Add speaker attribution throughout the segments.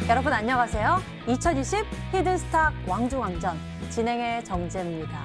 Speaker 1: 여러분 안녕하세요. 2020 히든스탁 왕중왕전 진행의 정재입니다.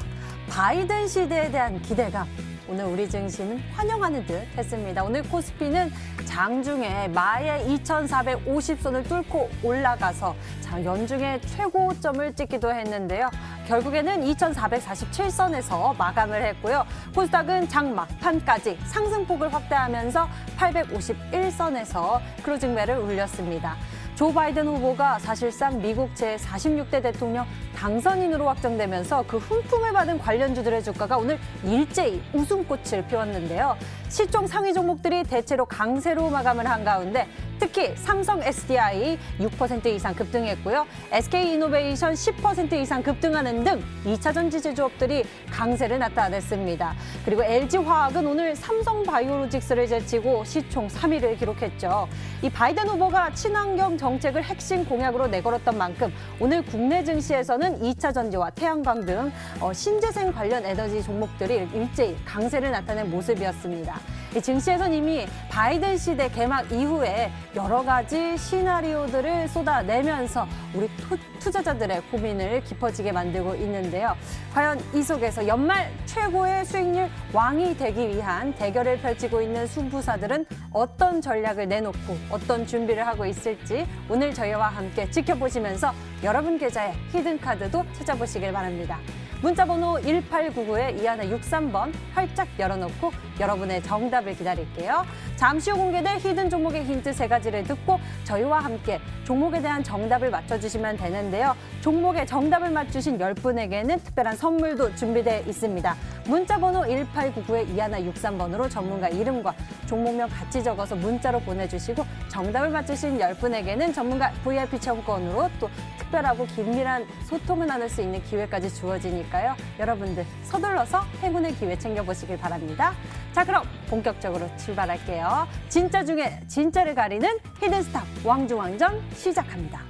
Speaker 1: 바이든 시대에 대한 기대감, 오늘 우리 증시는 환영하는 듯 했습니다. 오늘 코스피는 장중에 마의 2450선을 뚫고 올라가서 연중에 최고점을 찍기도 했는데요. 결국에는 2447선에서 마감을 했고요. 코스닥은 장 막판까지 상승폭을 확대하면서 851선에서 크로징 벨을 울렸습니다. 조 바이든 후보가 사실상 미국 제46대 대통령 당선인으로 확정되면서 그 훈풍을 받은 관련주들의 주가가 오늘 일제히 웃음꽃을 피웠는데요. 시총 상위 종목들이 대체로 강세로 마감을 한 가운데 특히 삼성 SDI 6% 이상 급등했고요. SK이노베이션 10% 이상 급등하는 등 2차전지 제조업들이 강세를 나타냈습니다. 그리고 LG화학은 오늘 삼성바이오로직스를 제치고 시총 3위를 기록했죠. 이 바이든 후보가 친환경 정책을 핵심 공약으로 내걸었던 만큼 오늘 국내 증시에서는 2차전지와 태양광 등 신재생 관련 에너지 종목들이 일제히 강세를 나타낸 모습이었습니다. 이 증시에선 이미 바이든 시대 개막 이후에 여러 가지 시나리오들을 쏟아내면서 우리 투자자들의 고민을 깊어지게 만들고 있는데요. 과연 이 속에서 연말 최고의 수익률 왕이 되기 위한 대결을 펼치고 있는 승부사들은 어떤 전략을 내놓고 어떤 준비를 하고 있을지 오늘 저희와 함께 지켜보시면서 여러분 계좌의 히든카드도 찾아보시길 바랍니다. 문자번호 1899에 2163번 활짝 열어놓고 여러분의 정답을 기다릴게요. 잠시 후 공개될 히든 종목의 힌트 3가지를 듣고 저희와 함께 종목에 대한 정답을 맞춰주시면 되는데요. 종목의 정답을 맞추신 10분에게는 특별한 선물도 준비되어 있습니다. 문자번호 1899에 2163번으로 전문가 이름과 종목명 같이 적어서 문자로 보내주시고 정답을 맞추신 10분에게는 전문가 VIP 체험권으로 또 특별하고 긴밀한 소통을 나눌 수 있는 기회까지 주어지니까요. 여러분들 서둘러서 행운의 기회 챙겨보시길 바랍니다. 자, 그럼 본격적으로 출발할게요. 진짜 중에 진짜를 가리는 히든스탁 왕중왕전 시작합니다.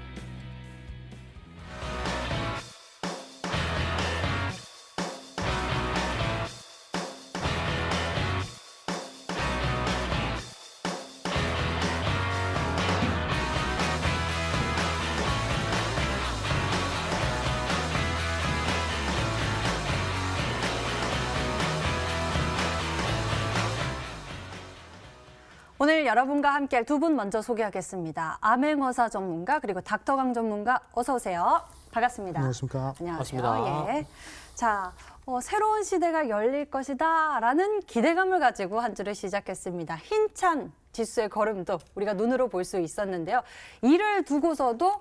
Speaker 1: 오늘 여러분과 함께할 두 분 먼저 소개하겠습니다. 암행어사 전문가 그리고 닥터강 전문가 어서 오세요. 반갑습니다.
Speaker 2: 안녕하십니까.
Speaker 1: 안녕하세요.
Speaker 2: 반갑습니다.
Speaker 1: 예. 자, 새로운 시대가 열릴 것이다라는 기대감을 가지고 한 주를 시작했습니다. 힘찬 지수의 걸음도 우리가 눈으로 볼 수 있었는데요. 이를 두고서도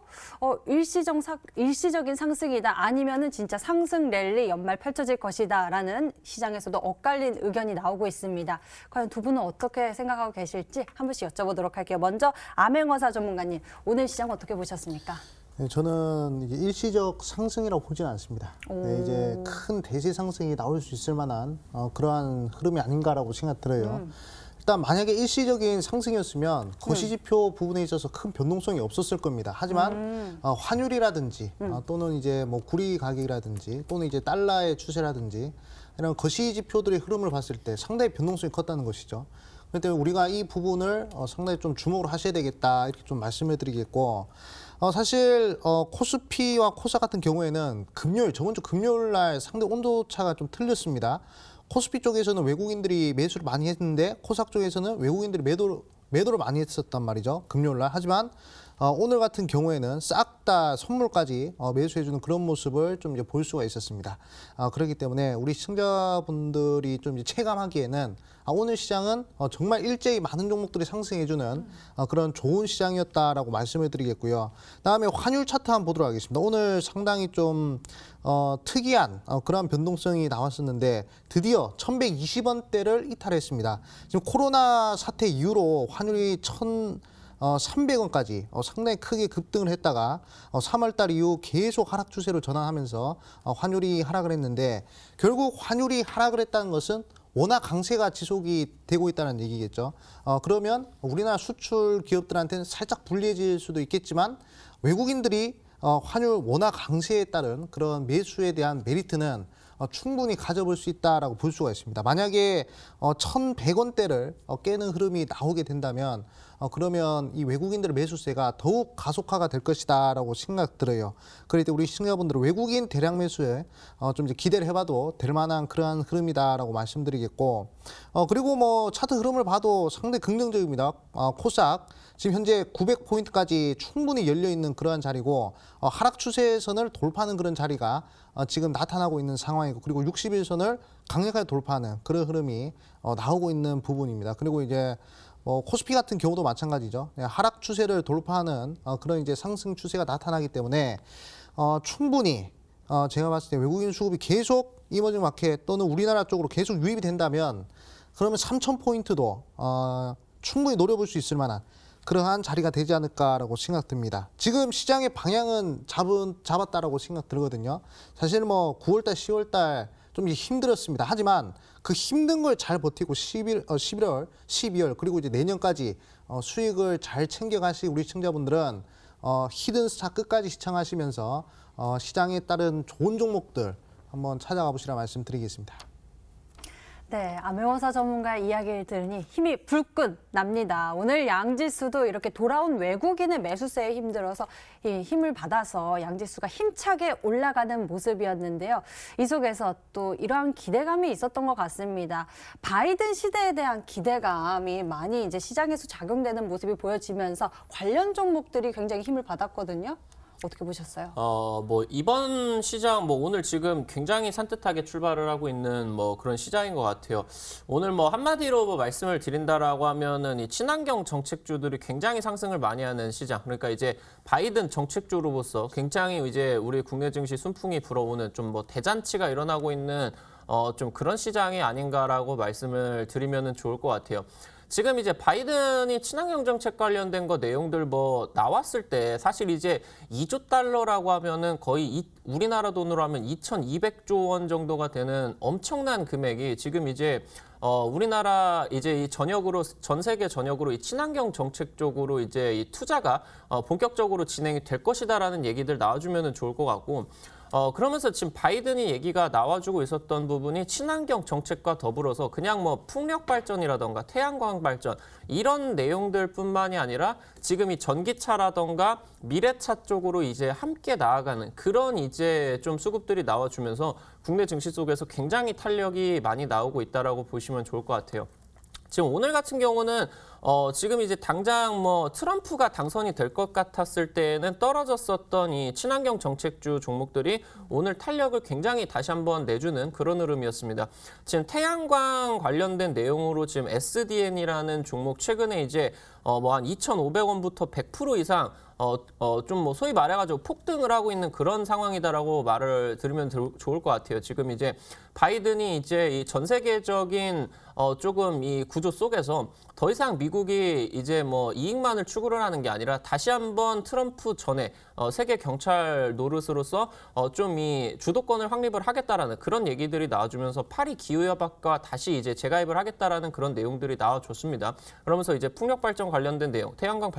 Speaker 1: 일시적인 상승이다 아니면은 진짜 상승 랠리 연말 펼쳐질 것이다라는 시장에서도 엇갈린 의견이 나오고 있습니다. 과연 두 분은 어떻게 생각하고 계실지 한 분씩 여쭤보도록 할게요. 먼저 암행어사 전문가님, 오늘 시장 어떻게 보셨습니까?
Speaker 2: 네, 저는 이게 일시적 상승이라고 보지는 않습니다. 네, 이제 큰 대세 상승이 나올 수 있을 만한 그러한 흐름이 아닌가라고 생각 들어요. 일단 만약에 일시적인 상승이었으면 거시지표 부분에 있어서 큰 변동성이 없었을 겁니다. 하지만 환율이라든지 또는 이제 뭐 구리 가격이라든지 또는 이제 달러의 추세라든지 이런 거시지표들의 흐름을 봤을 때 상당히 변동성이 컸다는 것이죠. 그렇기 때문에 우리가 이 부분을 상당히 좀 주목을 하셔야 되겠다 이렇게 좀 말씀을 드리겠고, 사실 코스피와 코스닥 같은 경우에는 저번 주 금요일 날 상당히 온도차가 좀 틀렸습니다. 코스피 쪽에서는 외국인들이 매수를 많이 했는데 코스닥 쪽에서는 외국인들이 매도를 많이 했었단 말이죠. 금요일 날. 하지만 오늘 같은 경우에는 싹 다 선물까지 매수해주는 그런 모습을 좀 이제 볼 수가 있었습니다. 그렇기 때문에 우리 시청자분들이 좀 이제 체감하기에는 오늘 시장은 정말 일제히 많은 종목들이 상승해주는 그런 좋은 시장이었다라고 말씀을 드리겠고요. 다음에 환율 차트 한번 보도록 하겠습니다. 오늘 상당히 좀 특이한 그런 변동성이 나왔었는데 드디어 1120원대를 이탈했습니다. 지금 코로나 사태 이후로 환율이 300원까지 상당히 크게 급등을 했다가 3월달 이후 계속 하락 추세로 전환하면서 환율이 하락을 했는데, 결국 환율이 하락을 했다는 것은 워낙 강세가 지속이 되고 있다는 얘기겠죠. 그러면 우리나라 수출 기업들한테는 살짝 불리해질 수도 있겠지만 외국인들이 환율 워낙 강세에 따른 그런 매수에 대한 메리트는 충분히 가져볼 수 있다라고 볼 수가 있습니다. 만약에 1,100원대를 깨는 흐름이 나오게 된다면 그러면 이 외국인들의 매수세가 더욱 가속화가 될 것이다라고 생각 들어요. 그럴 때 우리 시청자분들은 외국인 대량 매수에 좀 이제 기대를 해봐도 될 만한 그러한 흐름이다라고 말씀드리겠고, 그리고 뭐 차트 흐름을 봐도 상당히 긍정적입니다. 코스닥 지금 현재 900포인트까지 충분히 열려 있는 그러한 자리고, 하락 추세선을 돌파하는 그런 자리가 지금 나타나고 있는 상황이고, 그리고 60일선을 강력하게 돌파하는 그런 흐름이 나오고 있는 부분입니다. 그리고 이제 코스피 같은 경우도 마찬가지죠. 하락 추세를 돌파하는 그런 이제 상승 추세가 나타나기 때문에 충분히 제가 봤을 때 외국인 수급이 계속 이머징 마켓 또는 우리나라 쪽으로 계속 유입이 된다면, 그러면 3,000포인트도 충분히 노려볼 수 있을 만한 그러한 자리가 되지 않을까라고 생각됩니다. 지금 시장의 방향은 잡았다라고 생각 들거든요. 사실 뭐 9월달, 10월달 좀 힘들었습니다. 하지만 그 힘든 걸 잘 버티고 11월, 12월 그리고 이제 내년까지 수익을 잘 챙겨가시 우리 시청자분들은 히든스타 끝까지 시청하시면서 시장에 따른 좋은 종목들 한번 찾아가 보시라 말씀드리겠습니다.
Speaker 1: 네, 암행어사 전문가의 이야기를 들으니 힘이 불끈 납니다. 오늘 양지수도 이렇게 돌아온 외국인의 매수세에 힘들어서 이 힘을 받아서 양지수가 힘차게 올라가는 모습이었는데요. 이 속에서 또 이러한 기대감이 있었던 것 같습니다. 바이든 시대에 대한 기대감이 많이 이제 시장에서 작용되는 모습이 보여지면서 관련 종목들이 굉장히 힘을 받았거든요. 어떻게 보셨어요?
Speaker 3: 뭐 이번 시장 뭐 오늘 지금 굉장히 산뜻하게 출발을 하고 있는 뭐 그런 시장인 것 같아요. 오늘 뭐 한마디로 뭐 말씀을 드린다라고 하면은 이 친환경 정책주들이 굉장히 상승을 많이 하는 시장. 그러니까 이제 바이든 정책주로서 굉장히 이제 우리 국내 증시 순풍이 불어오는 좀 뭐 대잔치가 일어나고 있는 좀 그런 시장이 아닌가라고 말씀을 드리면은 좋을 것 같아요. 지금 이제 바이든이 친환경 정책 관련된 거 내용들 뭐 나왔을 때 사실 이제 2조 달러라고 하면은 거의 우리나라 돈으로 하면 2,200조 원 정도가 되는 엄청난 금액이 지금 이제 우리나라 이제 이 전역으로 전 세계 전역으로 이 친환경 정책 쪽으로 이제 이 투자가 본격적으로 진행이 될 것이다라는 얘기들 나와주면은 좋을 것 같고. 그러면서 지금 바이든이 얘기가 나와주고 있었던 부분이 친환경 정책과 더불어서 그냥 뭐 풍력 발전이라던가 태양광 발전 이런 내용들뿐만이 아니라 지금 이 전기차라던가 미래차 쪽으로 이제 함께 나아가는 그런 이제 좀 수급들이 나와주면서 국내 증시 속에서 굉장히 탄력이 많이 나오고 있다라고 보시면 좋을 것 같아요. 지금 오늘 같은 경우는 지금 이제 당장 뭐 트럼프가 당선이 될 것 같았을 때는 떨어졌었던 이 친환경 정책주 종목들이 오늘 탄력을 굉장히 다시 한번 내주는 그런 흐름이었습니다. 지금 태양광 관련된 내용으로 지금 SDN이라는 종목 최근에 이제 뭐 한 2,500원부터 100% 이상 좀 뭐 소위 말해가지고 폭등을 하고 있는 그런 상황이다라고 말을 들으면 좋을 것 같아요. 지금 이제 바이든이 이제 이 전 세계적인 조금 이 구조 속에서 더 이상 미국이 이제 뭐 이익만을 추구를 하는 게 아니라 다시 한번 트럼프 전에 세계 경찰 노릇으로서 좀 이 주도권을 확립을 하겠다라는 그런 얘기들이 나와주면서 파리 기후협약과 다시 이제 재가입을 하겠다라는 그런 내용들이 나와줬습니다. 그러면서 이제 풍력 발전 관련된 내용, 태양광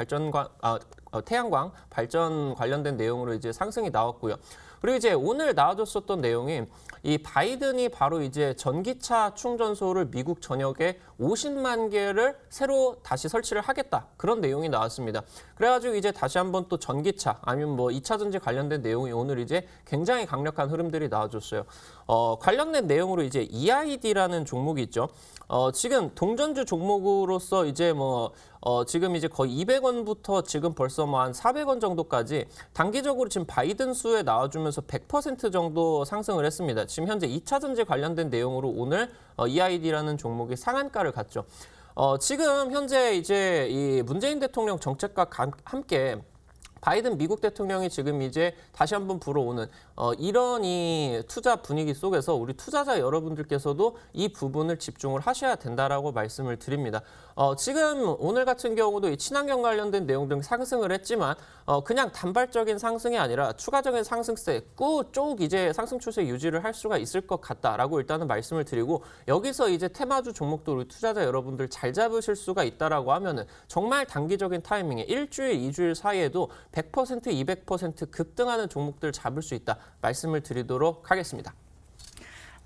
Speaker 3: 발전 관련된 내용으로 이제 상승이 나왔고요. 그리고 이제 오늘 나와줬었던 내용이 이 바이든이 바로 이제 전기차 충전소를 미국 전역에 50만 개를 새로 다시 설치를 하겠다. 그런 내용이 나왔습니다. 그래가지고 이제 다시 한번 또 전기차 아니면 뭐 2차 전지 관련된 내용이 오늘 이제 굉장히 강력한 흐름들이 나와줬어요. 관련된 내용으로 이제 EID라는 종목이 있죠. 지금 동전주 종목으로서 이제 뭐 지금 이제 거의 200원부터 지금 벌써 뭐 한 400원 정도까지 단기적으로 지금 바이든 수에 나와주면서 100% 정도 상승을 했습니다. 지금 현재 2차 전지 관련된 내용으로 오늘 EID라는 종목이 상한가를 갔죠. 지금 현재 이제 이 문재인 대통령 정책과 함께 바이든 미국 대통령이 지금 이제 다시 한번 불어오는 이런 이 투자 분위기 속에서 우리 투자자 여러분들께서도 이 부분을 집중을 하셔야 된다라고 말씀을 드립니다. 지금 오늘 같은 경우도 이 친환경 관련된 내용들 상승을 했지만 그냥 단발적인 상승이 아니라 추가적인 상승세 쭉 이제 상승 추세 유지를 할 수가 있을 것 같다라고 일단은 말씀을 드리고 여기서 이제 테마주 종목도 우리 투자자 여러분들 잘 잡으실 수가 있다라고 하면은 정말 단기적인 타이밍에 일주일, 2주일 사이에도 100%, 200% 급등하는 종목들 잡을 수 있다 말씀을 드리도록 하겠습니다.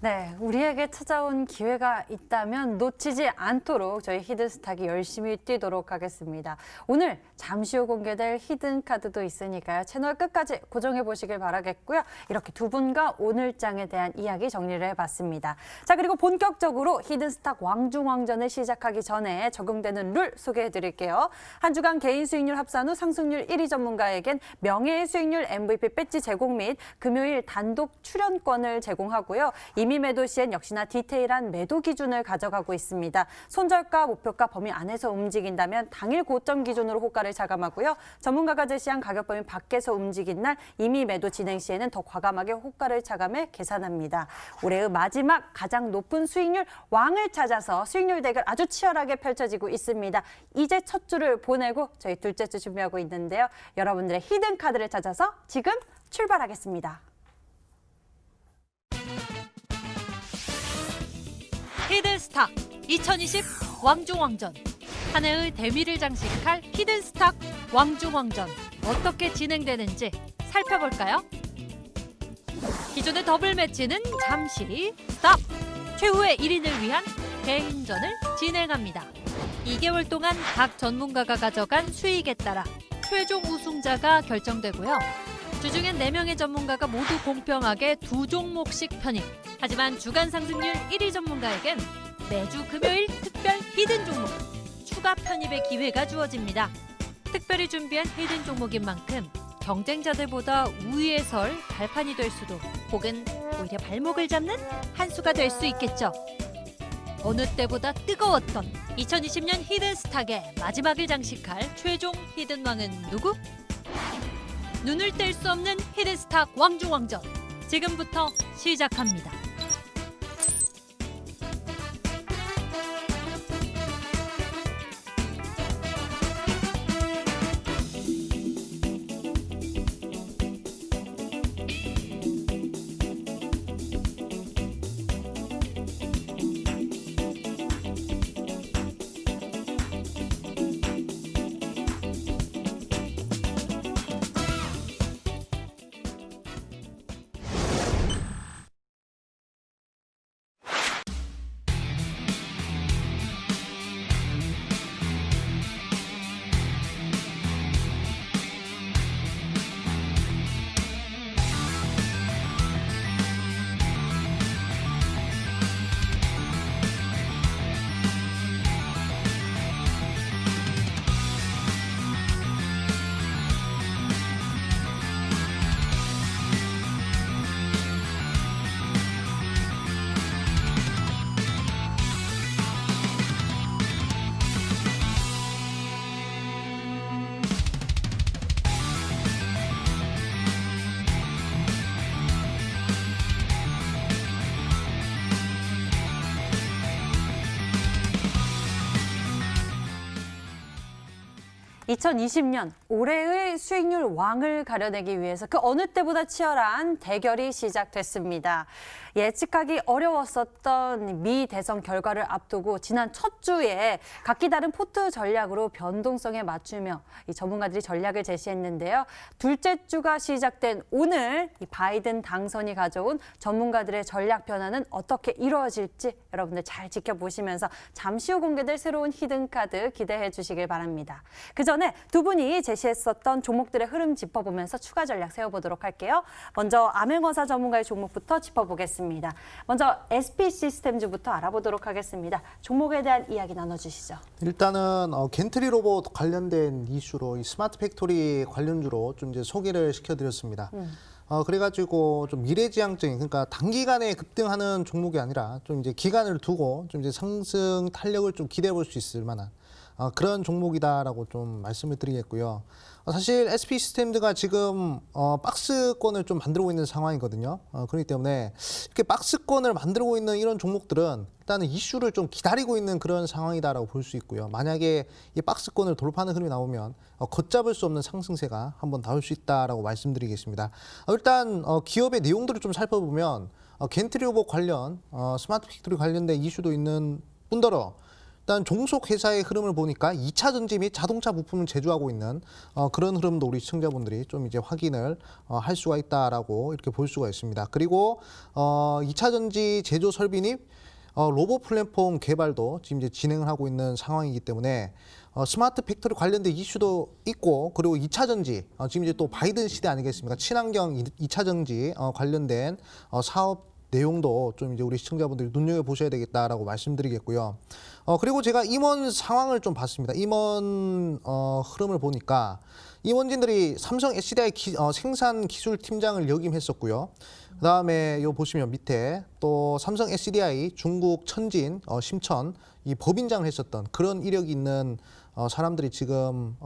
Speaker 1: 네, 우리에게 찾아온 기회가 있다면 놓치지 않도록 저희 히든스탁이 열심히 뛰도록 하겠습니다. 오늘 잠시 후 공개될 히든카드도 있으니까요. 채널 끝까지 고정해 보시길 바라겠고요. 이렇게 두 분과 오늘장에 대한 이야기 정리를 해봤습니다. 자, 그리고 본격적으로 히든스탁 왕중왕전을 시작하기 전에 적용되는 룰 소개해 드릴게요. 한 주간 개인 수익률 합산 후 상승률 1위 전문가에겐 명예의 수익률 MVP 배지 제공 및 금요일 단독 출연권을 제공하고요. 이미 매도 시엔 역시나 디테일한 매도 기준을 가져가고 있습니다. 손절가, 목표가 범위 안에서 움직인다면 당일 고점 기준으로 호가를 차감하고요. 전문가가 제시한 가격 범위 밖에서 움직인 날 이미 매도 진행 시에는 더 과감하게 호가를 차감해 계산합니다. 올해의 마지막 가장 높은 수익률 왕을 찾아서 수익률 대결 아주 치열하게 펼쳐지고 있습니다. 이제 첫 주를 보내고 저희 둘째 주 준비하고 있는데요. 여러분들의 히든 카드를 찾아서 지금 출발하겠습니다.
Speaker 4: 히든스탁 2020 왕중왕전. 한 해의 대미를 장식할 히든스탁 왕중왕전. 어떻게 진행되는지 살펴볼까요? 기존의 더블 매치는 잠시 스탑! 최후의 1인을 위한 개인전을 진행합니다. 2개월 동안 각 전문가가 가져간 수익에 따라 최종 우승자가 결정되고요. 주중엔 4명의 전문가가 모두 공평하게 2종목씩 편입. 하지만 주간 상승률 1위 전문가에겐 매주 금요일 특별 히든 종목, 추가 편입의 기회가 주어집니다. 특별히 준비한 히든 종목인 만큼 경쟁자들보다 우위에 설 발판이 될 수도, 혹은 오히려 발목을 잡는 한 수가 될 수 있겠죠. 어느 때보다 뜨거웠던 2020년 히든스탁의 마지막을 장식할 최종 히든왕은 누구? 눈을 뗄 수 없는 히든스탁 왕중왕전, 지금부터 시작합니다.
Speaker 1: (2020년) 올해의 수익률 왕을 가려내기 위해서 그 어느 때보다 치열한 대결이 시작됐습니다. 예측하기 어려웠었던 미 대선 결과를 앞두고 지난 첫 주에 각기 다른 포트 전략으로 변동성에 맞추며 이 전문가들이 전략을 제시했는데요. 둘째 주가 시작된 오늘 이 바이든 당선이 가져온 전문가들의 전략 변화는 어떻게 이루어질지 여러분들 잘 지켜보시면서 잠시 후 공개될 새로운 히든카드 기대해 주시길 바랍니다. 그 전에 두 분이 제시했었던 종목들의 흐름 짚어보면서 추가 전략 세워보도록 할게요. 먼저 암행어사 전문가의 종목부터 짚어보겠습니다. 먼저 SP시스템즈부터 알아보도록 하겠습니다. 종목에 대한 이야기 나눠주시죠.
Speaker 2: 일단은 겐트리 로봇 관련된 이슈로 이 스마트 팩토리 관련주로 좀 이제 소개를 시켜드렸습니다. 그래가지고 좀 미래지향적인, 그러니까 단기간에 급등하는 종목이 아니라 좀 이제 기간을 두고 좀 이제 상승 탄력을 좀 기대해 볼 수 있을 만한 그런 종목이다라고 좀 말씀을 드리겠고요. 사실 SP시스템즈가 지금 박스권을 좀 만들고 있는 상황이거든요. 그렇기 때문에 이렇게 박스권을 만들고 있는 이런 종목들은 일단은 이슈를 좀 기다리고 있는 그런 상황이다라고 볼 수 있고요. 만약에 이 박스권을 돌파하는 흐름이 나오면 걷잡을 수 없는 상승세가 한번 나올 수 있다라고 말씀드리겠습니다. 일단 기업의 내용들을 좀 살펴보면 겐트리 로봇 관련 스마트 팩토리 관련된 이슈도 있는 뿐더러 일단 종속 회사의 흐름을 보니까 2차 전지 및 자동차 부품을 제조하고 있는 그런 흐름도 우리 시청자분들이 좀 이제 확인을 할 수가 있다라고 이렇게 볼 수가 있습니다. 그리고 2차 전지 제조 설비 로봇 플랫폼 개발도 지금 이제 진행을 하고 있는 상황이기 때문에 스마트 팩토리 관련된 이슈도 있고, 그리고 2차 전지 지금 이제 또 바이든 시대 아니겠습니까? 친환경 2차 전지 관련된 사업 내용도 좀 이제 우리 시청자분들이 눈여겨 보셔야 되겠다라고 말씀드리겠고요. 그리고 제가 임원 상황을 좀 봤습니다. 임원 흐름을 보니까 임원진들이 삼성 SDI 생산 기술 팀장을 역임했었고요. 그다음에 요 보시면 밑에 또 삼성 SDI 중국 천진 심천 이 법인장을 했었던 그런 이력이 있는 사람들이 지금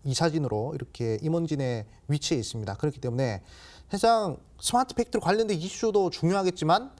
Speaker 2: 이사진으로 이렇게 임원진의 위치에 있습니다. 그렇기 때문에 사실상 스마트 팩토리 관련된 이슈도 중요하겠지만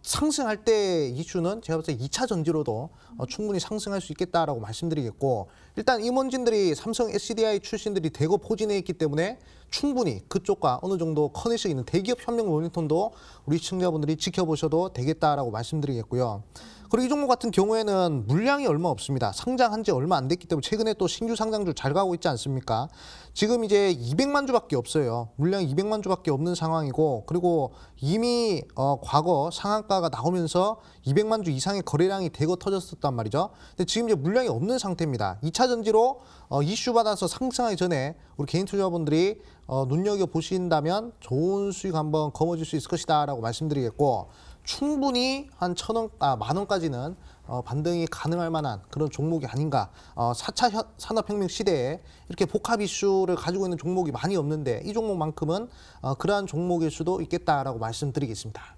Speaker 2: 상승할 때 이슈는 제가 봤을 때 2차 전지로도 충분히 상승할 수 있겠다라고 말씀드리겠고, 일단 임원진들이 삼성 SDI 출신들이 대거 포진해 있기 때문에 충분히 그쪽과 어느 정도 커넥션이 있는 대기업 협력 모니터도 우리 시청자분들이 지켜보셔도 되겠다라고 말씀드리겠고요. 그리고 이 종목 같은 경우에는 물량이 얼마 없습니다. 상장한 지 얼마 안 됐기 때문에 최근에 또 신규 상장주 잘 가고 있지 않습니까? 지금 이제 200만 주밖에 없어요. 물량 200만 주밖에 없는 상황이고, 그리고 이미 과거 상한가가 나오면서 200만 주 이상의 거래량이 대거 터졌었단 말이죠. 근데 지금 이제 물량이 없는 상태입니다. 2차 전지로 이슈 받아서 상승하기 전에 우리 개인 투자분들이 눈여겨 보신다면 좋은 수익 한번 거머쥘 수 있을 것이다라고 말씀드리겠고, 충분히 한 1,000원, 10,000원까지는 반등이 가능할 만한 그런 종목이 아닌가. 4차 산업혁명 시대에 이렇게 복합 이슈를 가지고 있는 종목이 많이 없는데 이 종목만큼은 그러한 종목일 수도 있겠다라고 말씀드리겠습니다.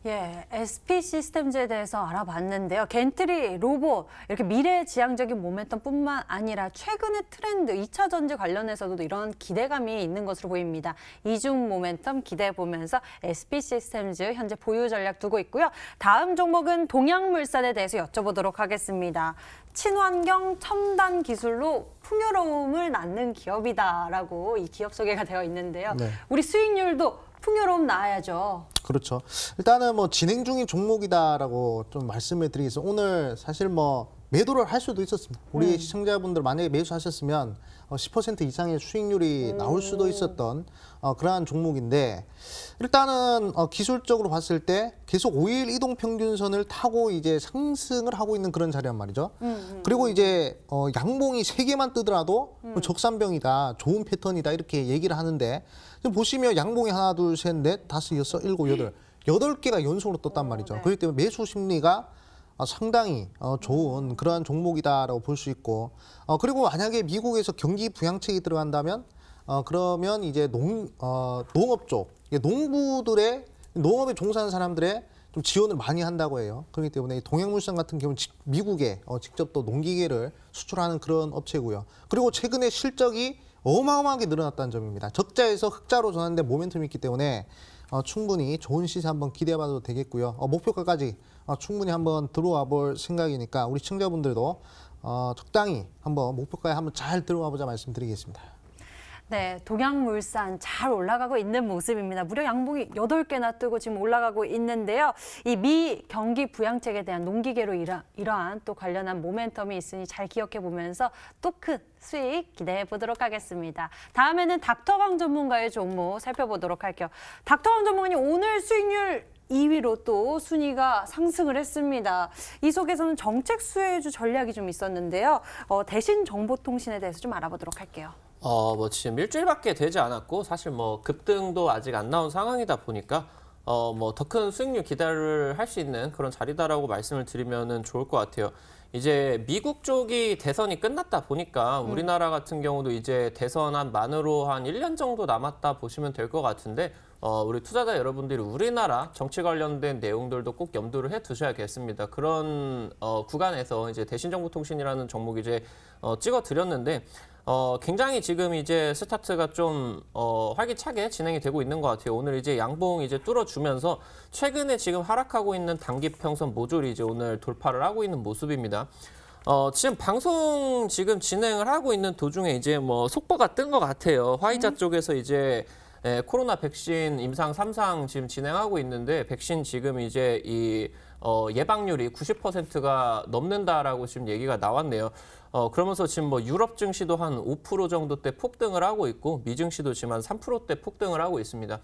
Speaker 1: 예, SP 시스템즈에 대해서 알아봤는데요. 겐트리, 로봇, 이렇게 미래지향적인 모멘텀뿐만 아니라 최근의 트렌드, 2차 전지 관련해서도 이런 기대감이 있는 것으로 보입니다. 이중 모멘텀 기대해보면서 SP 시스템즈 현재 보유 전략 두고 있고요. 다음 종목은 동양물산에 대해서 여쭤보도록 하겠습니다. 친환경 첨단 기술로 풍요로움을 낳는 기업이다라고 이 기업 소개가 되어 있는데요.
Speaker 2: 네.
Speaker 1: 우리 수익률도 풍요로움 나와야죠.
Speaker 2: 그렇죠. 일단은 뭐 진행 중인 종목이다라고 좀 말씀을 드리겠습니다. 오늘 사실 뭐 매도를 할 수도 있었습니다. 우리 시청자분들 만약에 매수하셨으면 10% 이상의 수익률이 나올 수도 있었던 그러한 종목인데, 일단은 기술적으로 봤을 때 계속 5일 이동 평균선을 타고 이제 상승을 하고 있는 그런 자리란 말이죠. 그리고 이제 양봉이 3개만 뜨더라도 적산병이다, 좋은 패턴이다 이렇게 얘기를 하는데, 지금 보시면 양봉이 하나, 둘, 셋, 넷, 다섯, 여섯, 일곱, 여덟 8개가 연속으로 떴단 말이죠.
Speaker 1: 네.
Speaker 2: 그렇기 때문에 매수 심리가 상당히 좋은 그러한 종목이다라고 볼 수 있고, 그리고 만약에 미국에서 경기 부양책이 들어간다면 그러면 이제 농업 쪽, 농업에 종사하는 사람들의 좀 지원을 많이 한다고 해요. 그렇기 때문에 동양물산 같은 경우는 미국에 직접 또 농기계를 수출하는 그런 업체고요. 그리고 최근에 실적이 어마어마하게 늘어났다는 점입니다. 적자에서 흑자로 전환된 모멘텀이 있기 때문에 충분히 좋은 시세 한번 기대해봐도 되겠고요. 목표가까지 충분히 한번 들어와 볼 생각이니까 우리 시청자분들도 적당히 한번 목표가에 한번 잘 들어와 보자 말씀드리겠습니다.
Speaker 1: 네, 동양물산 잘 올라가고 있는 모습입니다. 무려 양봉이 8개나 뜨고 지금 올라가고 있는데요. 이 미 경기 부양책에 대한 농기계로 이러한 또 관련한 모멘텀이 있으니 잘 기억해 보면서 또 큰 수익 기대해 보도록 하겠습니다. 다음에는 닥터왕 전문가의 종목 살펴보도록 할게요. 닥터왕 전문가님, 오늘 수익률 2위로 또 순위가 상승을 했습니다. 이 속에서는 정책 수혜주 전략이 좀 있었는데요. 대신 정보통신에 대해서 좀 알아보도록 할게요.
Speaker 3: 뭐 지금 일주일밖에 되지 않았고 사실 뭐 급등도 아직 안 나온 상황이다 보니까 뭐 더 큰 수익률 기대를 할 수 있는 그런 자리다라고 말씀을 드리면은 좋을 것 같아요. 이제 미국 쪽이 대선이 끝났다 보니까 우리나라 같은 경우도 이제 대선 한 만으로 한 1년 정도 남았다 보시면 될 것 같은데, 우리 투자자 여러분들이 우리나라 정치 관련된 내용들도 꼭 염두를 해 두셔야겠습니다. 그런 구간에서 이제 대신정보통신이라는 종목 이제 찍어 드렸는데, 굉장히 지금 이제 스타트가 좀 활기차게 진행이 되고 있는 것 같아요. 오늘 이제 양봉 이제 뚫어주면서 최근에 지금 하락하고 있는 단기평선 모조리 이제 오늘 돌파를 하고 있는 모습입니다. 지금 방송 지금 진행을 하고 있는 도중에 이제 뭐 속보가 뜬 것 같아요. 화이자 쪽에서 이제 코로나 백신 임상 3상 지금 진행하고 있는데, 백신 지금 이제 이 예방률이 90%가 넘는다라고 지금 얘기가 나왔네요. 그러면서 지금 뭐 유럽 증시도 한 5% 정도대 폭등을 하고 있고 미 증시도 지금 한 3%대 폭등을 하고 있습니다.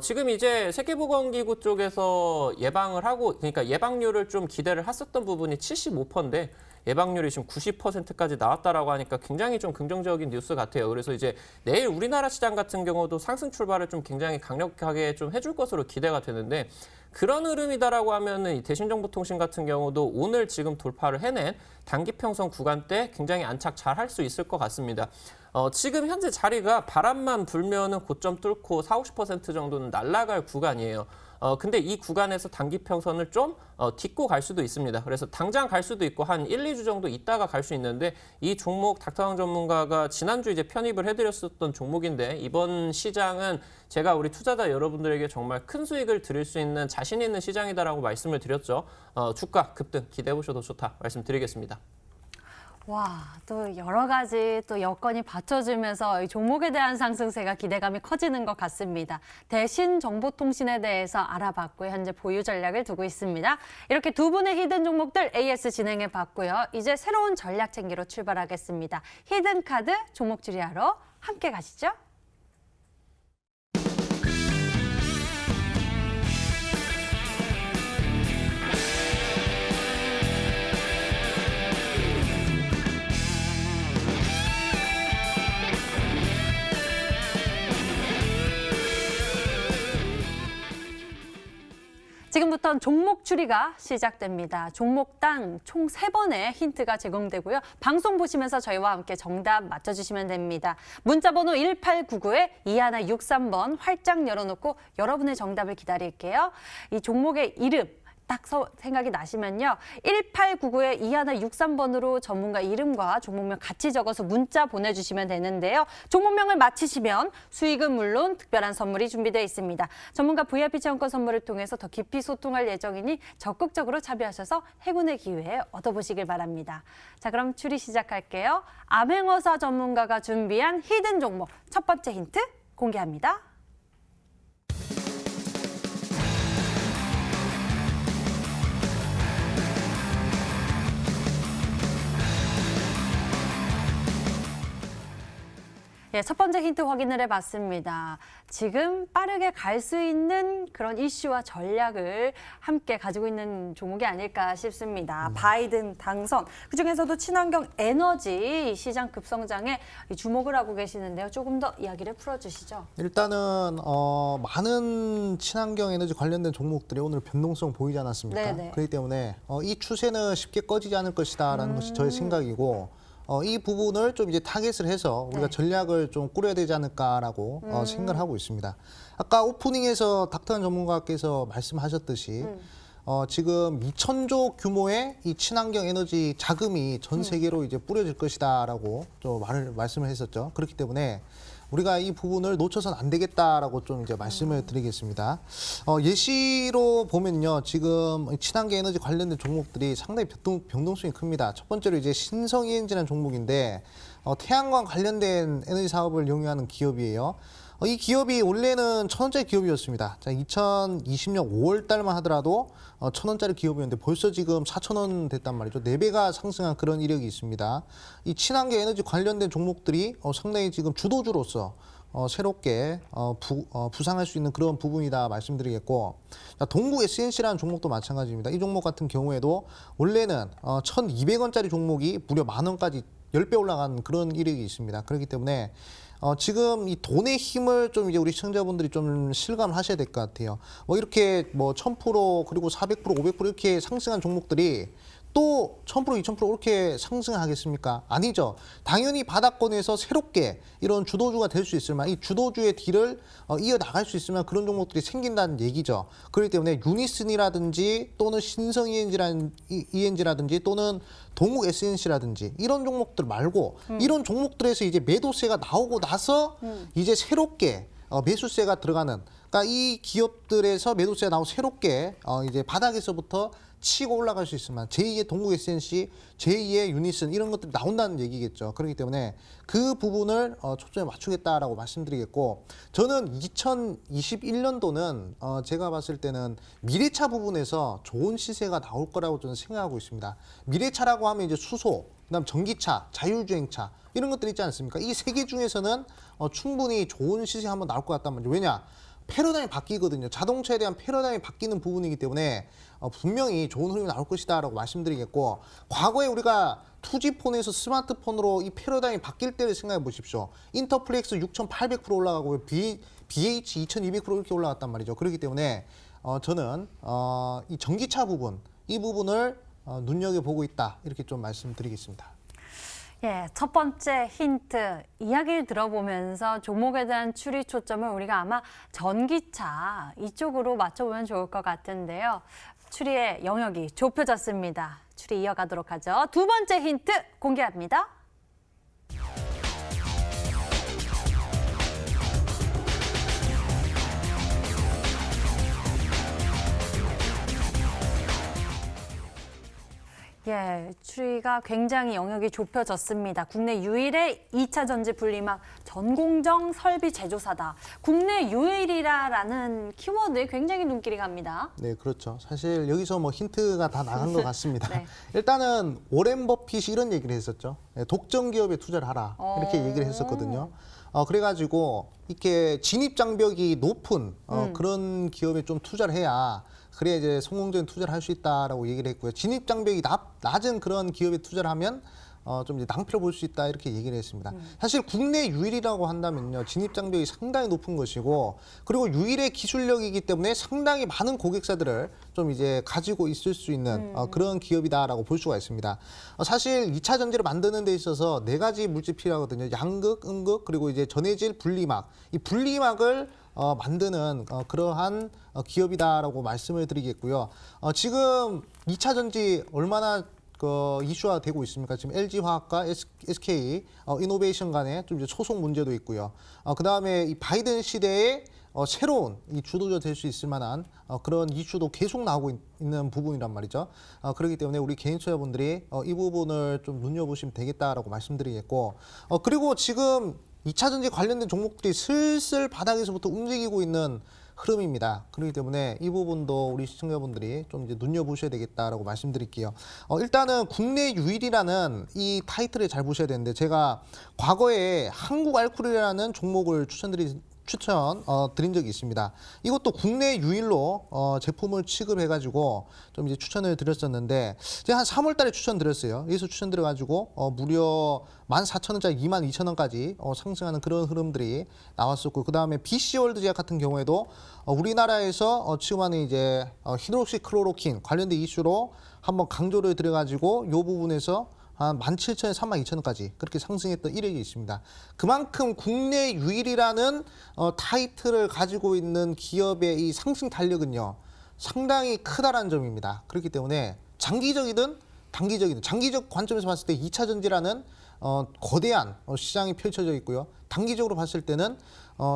Speaker 3: 지금 이제 세계보건기구 쪽에서 예방을 하고 그러니까 예방률을 좀 기대를 했었던 부분이 75%인데 예방률이 지금 90%까지 나왔다라고 하니까 굉장히 좀 긍정적인 뉴스 같아요. 그래서 이제 내일 우리나라 시장 같은 경우도 상승 출발을 좀 굉장히 강력하게 좀 해줄 것으로 기대가 되는데 그런 흐름이다라고 하면은 이 대신정보통신 같은 경우도 오늘 지금 돌파를 해낸 단기평선 구간대 굉장히 안착 잘 할 수 있을 것 같습니다. 지금 현재 자리가 바람만 불면은 고점 뚫고 40~50% 정도는 날아갈 구간이에요. 근데 이 구간에서 단기평선을 좀 딛고 갈 수도 있습니다. 그래서 당장 갈 수도 있고 한 1~2주 정도 있다가 갈 수 있는데 이 종목 닥터왕 전문가가 지난주 이제 편입을 해드렸었던 종목인데 이번 시장은 제가 우리 투자자 여러분들에게 정말 큰 수익을 드릴 수 있는 자신 있는 시장이다라고 말씀을 드렸죠. 주가 급등 기대해 보셔도 좋다 말씀드리겠습니다.
Speaker 1: 와, 또 여러 가지 또 여건이 받쳐주면서 이 종목에 대한 상승세가 기대감이 커지는 것 같습니다. 대신 정보통신에 대해서 알아봤고 현재 보유 전략을 두고 있습니다. 이렇게 두 분의 히든 종목들 AS 진행해 봤고요. 이제 새로운 전략 챙기로 출발하겠습니다. 히든 카드 종목 추리하러 함께 가시죠. 지금부터는 종목 추리가 시작됩니다. 종목당 총 3번의 힌트가 제공되고요. 방송 보시면서 저희와 함께 정답 맞춰주시면 됩니다. 문자번호 1899-2163번 활짝 열어놓고 여러분의 정답을 기다릴게요. 이 종목의 이름 딱 생각이 나시면요. 1899-2163번으로 전문가 이름과 종목명 같이 적어서 문자 보내주시면 되는데요. 종목명을 맞히시면 수익은 물론 특별한 선물이 준비되어 있습니다. 전문가 VIP 체험권 선물을 통해서 더 깊이 소통할 예정이니 적극적으로 참여하셔서 행운의 기회 얻어보시길 바랍니다. 자, 그럼 추리 시작할게요. 암행어사 전문가가 준비한 히든 종목 첫 번째 힌트 공개합니다. 예, 첫 번째 힌트 확인을 해봤습니다. 지금 빠르게 갈 수 있는 그런 이슈와 전략을 함께 가지고 있는 종목이 아닐까 싶습니다. 바이든 당선, 그중에서도 친환경 에너지 시장 급성장에 주목을 하고 계시는데요. 조금 더 이야기를 풀어주시죠.
Speaker 2: 일단은 많은 친환경 에너지 관련된 종목들이 오늘 변동성 보이지 않았습니까?
Speaker 1: 네네.
Speaker 2: 그렇기 때문에 이 추세는 쉽게 꺼지지 않을 것이다라는 것이 저의 생각이고 이 부분을 좀 이제 타겟을 해서 우리가
Speaker 1: 네.
Speaker 2: 전략을 좀 꾸려야 되지 않을까라고 생각을 하고 있습니다. 아까 오프닝에서 닥터한 전문가께서 말씀하셨듯이 지금 2,000조 규모의 이 친환경 에너지 자금이 전 세계로 이제 뿌려질 것이다라고 좀 말씀을 했었죠. 그렇기 때문에 우리가 이 부분을 놓쳐서는 안 되겠다라고 좀 이제 말씀을 드리겠습니다. 예시로 보면요, 지금 친환경 에너지 관련된 종목들이 상당히 변동성이 큽니다. 첫 번째로 이제 신성 ENG라는 종목인데 태양광 관련된 에너지 사업을 영위하는 기업이에요. 이 기업이 원래는 1,000원짜리 기업이었습니다. 자, 2020년 5월 달만 하더라도 1,000원짜리 기업이었는데 벌써 지금 4,000원 됐단 말이죠. 4배가 상승한 그런 이력이 있습니다. 이 친환경 에너지 관련된 종목들이 상당히 지금 주도주로서 새롭게 부상할 수 있는 그런 부분이다 말씀드리겠고, 자, 동국 SNC라는 종목도 마찬가지입니다. 이 종목 같은 경우에도 원래는 1,200원짜리 종목이 무려 10,000원까지 10배 올라간 그런 이력이 있습니다. 그렇기 때문에 지금 이 돈의 힘을 좀 이제 우리 시청자분들이 좀 실감하셔야 될 것 같아요. 뭐 이렇게 뭐 1,000% 그리고 400% 500% 이렇게 상승한 종목들이 또 1,000% 2,000% 이렇게 상승하겠습니까? 아니죠. 당연히 바닥권에서 새롭게 이런 주도주가 될 수 있을 만한 이 주도주의 딜을 이어나갈 수 있으면 그런 종목들이 생긴다는 얘기죠. 그렇기 때문에 유니슨이라든지 또는 신성 ENG라든지 또는 동국 SNC라든지 이런 종목들 말고 이런 종목들에서 이제 매도세가 나오고 나서 이제 새롭게 매수세가 들어가는, 그러니까 이 기업들에서 매도세가 나오고 새롭게 이제 바닥에서부터 치고 올라갈 수 있으면 제2의 동국 SNC, 제2의 유니슨 이런 것들이 나온다는 얘기겠죠. 그렇기 때문에 그 부분을 초점에 맞추겠다라고 말씀드리겠고, 저는 2021년도는 제가 봤을 때는 미래차 부분에서 좋은 시세가 나올 거라고 저는 생각하고 있습니다. 미래차라고 하면 이제 수소, 그다음 전기차, 자율주행차 이런 것들 있지 않습니까? 이 세 개 중에서는 충분히 좋은 시세 한번 나올 것 같단 말이죠. 왜냐? 패러다임이 바뀌거든요. 자동차에 대한 패러다임이 바뀌는 부분이기 때문에 분명히 좋은 흐름이 나올 것이다라고 말씀드리겠고, 과거에 우리가 2G폰에서 스마트폰으로 이 패러다임이 바뀔 때를 생각해 보십시오. 인터플렉스 6,800% 올라가고 BH 2,200% 이렇게 올라갔단 말이죠. 그렇기 때문에 저는 이 전기차 부분, 이 부분을 눈여겨보고 있다 이렇게 좀 말씀드리겠습니다.
Speaker 1: 예, 첫 번째 힌트, 이야기를 들어보면서 종목에 대한 추리 초점을 우리가 아마 전기차 이쪽으로 맞춰보면 좋을 것 같은데요. 추리의 영역이 좁혀졌습니다. 추리 이어가도록 하죠. 두 번째 힌트 공개합니다. 예, 추리가 굉장히 영역이 좁혀졌습니다. 국내 유일의 2차 전지 분리막 전공정 설비 제조사다. 국내 유일이라라는 키워드에 굉장히 눈길이 갑니다.
Speaker 2: 네, 그렇죠. 사실 여기서 뭐 힌트가 다 나간 것 같습니다.
Speaker 1: 네.
Speaker 2: 일단은 오렌 버핏이 이런 얘기를 했었죠. 독점 기업에 투자를 하라 이렇게 얘기를 했었거든요. 그래가지고 이렇게 진입 장벽이 높은 그런 기업에 좀 투자를 해야, 그래야 이제 성공적인 투자를 할 수 있다라고 얘기를 했고요. 진입 장벽이 낮은 그런 기업에 투자를 하면 좀 이제 낭패를 볼 수 있다 이렇게 얘기를 했습니다. 사실 국내 유일이라고 한다면요, 진입 장벽이 상당히 높은 것이고, 그리고 유일의 기술력이기 때문에 상당히 많은 고객사들을 좀 이제 가지고 있을 수 있는 그런 기업이다라고 볼 수가 있습니다. 사실 2차 전지를 만드는 데 있어서 4가지 물질이 필요하거든요. 양극, 음극, 그리고 이제 전해질, 분리막. 이 분리막을 만드는 그러한 기업이다라고 말씀을 드리겠고요. 지금 2차 전지 얼마나 이슈화 되고 있습니까? 지금 LG화학과 SK 이노베이션 간에 좀 이제 소송 문제도 있고요. 그 다음에 이 바이든 시대에 새로운 이 주도자 될 수 있을 만한 그런 이슈도 계속 나오고 있는 부분이란 말이죠. 그렇기 때문에 우리 개인 투자분들이 이 부분을 좀 눈여보시면 되겠다라고 말씀드리겠고, 그리고 지금 2차 전지 관련된 종목들이 슬슬 바닥에서부터 움직이고 있는 흐름입니다. 그렇기 때문에 이 부분도 우리 시청자분들이 좀 이제 눈여보셔야 되겠다라고 말씀드릴게요. 일단은 국내 유일이라는 이 타이틀을 잘 보셔야 되는데, 제가 과거에 한국알코올이라는 종목을 드린 적이 있습니다. 이것도 국내 유일로 제품을 취급해가지고 좀 이제 추천을 드렸었는데, 제가 한 3월 달에 추천드렸어요. 여기서 추천드려가지고 무려 14,000원짜리 22,000원까지 상승하는 그런 흐름들이 나왔었고, 그 다음에 BC월드 제약 같은 경우에도 우리나라에서 취급하는 이제 히드록시클로로킨 관련된 이슈로 한번 강조를 드려가지고 이 부분에서 한 17,000원, 32,000원까지 그렇게 상승했던 이력이 있습니다. 그만큼 국내 유일이라는 타이틀을 가지고 있는 기업의 이 상승 탄력은요, 상당히 크다라는 점입니다. 그렇기 때문에 장기적이든 단기적이든, 장기적 관점에서 봤을 때 2차 전지라는 거대한 시장이 펼쳐져 있고요. 단기적으로 봤을 때는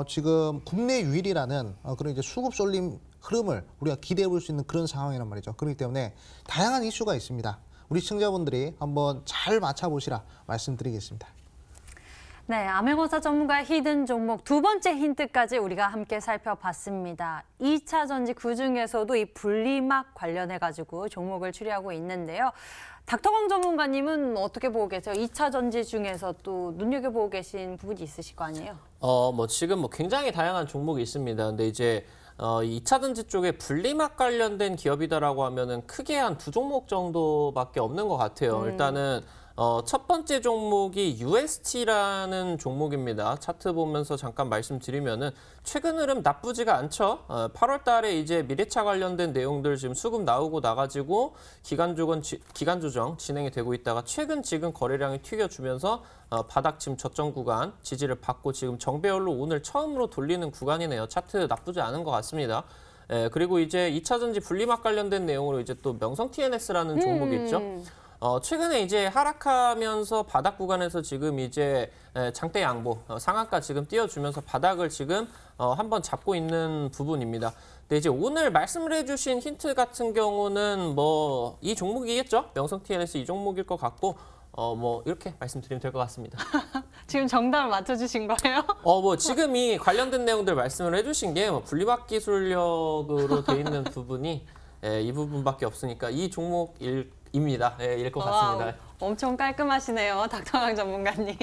Speaker 2: 지금 국내 유일이라는 그런 이제 수급 쏠림 흐름을 우리가 기대해 볼 수 있는 그런 상황이란 말이죠. 그렇기 때문에 다양한 이슈가 있습니다. 우리 시청자분들이 한번 잘 맞춰보시라 말씀드리겠습니다.
Speaker 1: 네, 암행어사 전문가의 히든 종목 두 번째 힌트까지 우리가 함께 살펴봤습니다. 2차 전지 그중에서도 이 분리막 관련해가지고 종목을 추리하고 있는데요. 닥터광 전문가님은 어떻게 보고 계세요? 2차 전지 중에서 또 눈여겨보고 계신 부분이 있으실 거 아니에요?
Speaker 3: 지금 굉장히 다양한 종목이 있습니다. 근데 이제 2차 전지 쪽에 분리막 관련된 기업이다라고 하면은 크게 한 2종목 정도밖에 없는 것 같아요. 일단은 첫 번째 종목이 UST라는 종목입니다. 차트 보면서 잠깐 말씀드리면은 최근 흐름 나쁘지가 않죠. 8월 달에 이제 미래차 관련된 내용들 지금 수급 나오고 나가지고 기간 조정 진행이 되고 있다가 최근 지금 거래량이 튀겨주면서 바닥 지금 저점 구간 지지를 받고 지금 정배열로 오늘 처음으로 돌리는 구간이네요. 차트 나쁘지 않은 것 같습니다. 그리고 이제 2차 전지 분리막 관련된 내용으로 이제 또 명성 TNS라는 종목이 있죠. 최근에 이제 하락하면서 바닥 구간에서 지금 이제 장대 양보, 상한가 지금 띄워주면서 바닥을 지금 한번 잡고 있는 부분입니다. 근데 이제 오늘 말씀을 해주신 힌트 같은 경우는 뭐 이 종목이겠죠? 명성 TNS 이 종목일 것 같고 뭐 이렇게 말씀드리면 될 것 같습니다.
Speaker 1: 지금 정답을 맞춰주신 거예요?
Speaker 3: 뭐 지금 이 관련된 내용들 말씀을 해주신 게 뭐 분리막 기술력으로 돼 있는 부분이 이 부분밖에 없으니까 이 종목입니다. 일 것 같습니다.
Speaker 1: 와우, 엄청 깔끔하시네요, 닥터강 전문가님.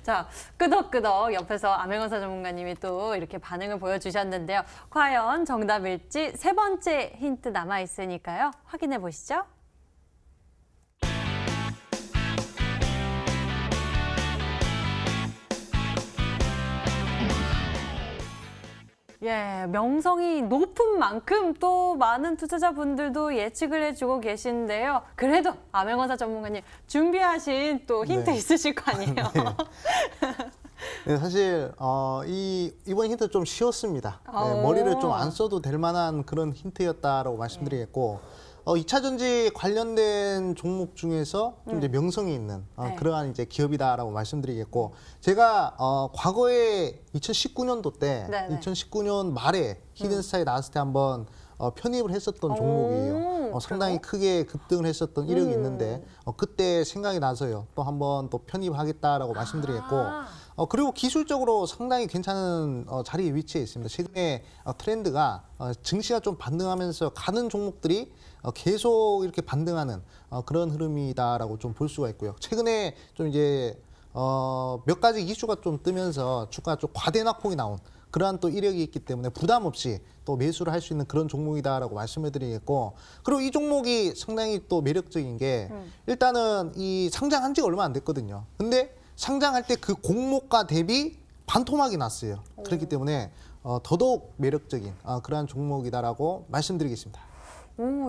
Speaker 1: 자, 끄덕끄덕 옆에서 암행어사 전문가님이 또 이렇게 반응을 보여주셨는데요. 과연 정답일지 세 번째 힌트 남아 있으니까요. 확인해 보시죠. 예, 명성이 높은 만큼 또 많은 투자자분들도 예측을 해주고 계신데요. 그래도 암행어사 전문가님 준비하신 또 힌트
Speaker 2: 네.
Speaker 1: 있으실 거 아니에요?
Speaker 2: 네, 사실 이번 힌트 좀 쉬웠습니다.
Speaker 1: 오.
Speaker 2: 머리를 좀 안 써도 될 만한 그런 힌트였다라고 말씀드리겠고 2차 전지 관련된 종목 중에서 좀 이제 명성이 있는
Speaker 1: 네.
Speaker 2: 그러한 이제 기업이다라고 말씀드리겠고 제가 과거에 2019년도 때
Speaker 1: 네네.
Speaker 2: 2019년 말에 히든스타에 나왔을 때 한번 편입을 했었던 종목이에요. 상당히 크게 급등을 했었던 이력이 있는데 그때 생각이 나서요. 또 한번 또 편입하겠다라고 말씀드리겠고 그리고 기술적으로 상당히 괜찮은 자리에 위치해 있습니다. 최근에 트렌드가 증시가 좀 반등하면서 가는 종목들이 계속 이렇게 반등하는 그런 흐름이다라고 좀 볼 수가 있고요. 최근에 좀 이제 몇 가지 이슈가 좀 뜨면서 주가가 좀 과대 낙폭이 나온 그러한 또 이력이 있기 때문에 부담 없이 또 매수를 할 수 있는 그런 종목이다라고 말씀을 드리겠고 그리고 이 종목이 상당히 또 매력적인 게 일단은 이 상장한 지가 얼마 안 됐거든요. 근데 상장할 때 그 공모가 대비 반토막이 났어요. 그렇기 때문에 더더욱 매력적인 그러한 종목이다라고 말씀드리겠습니다.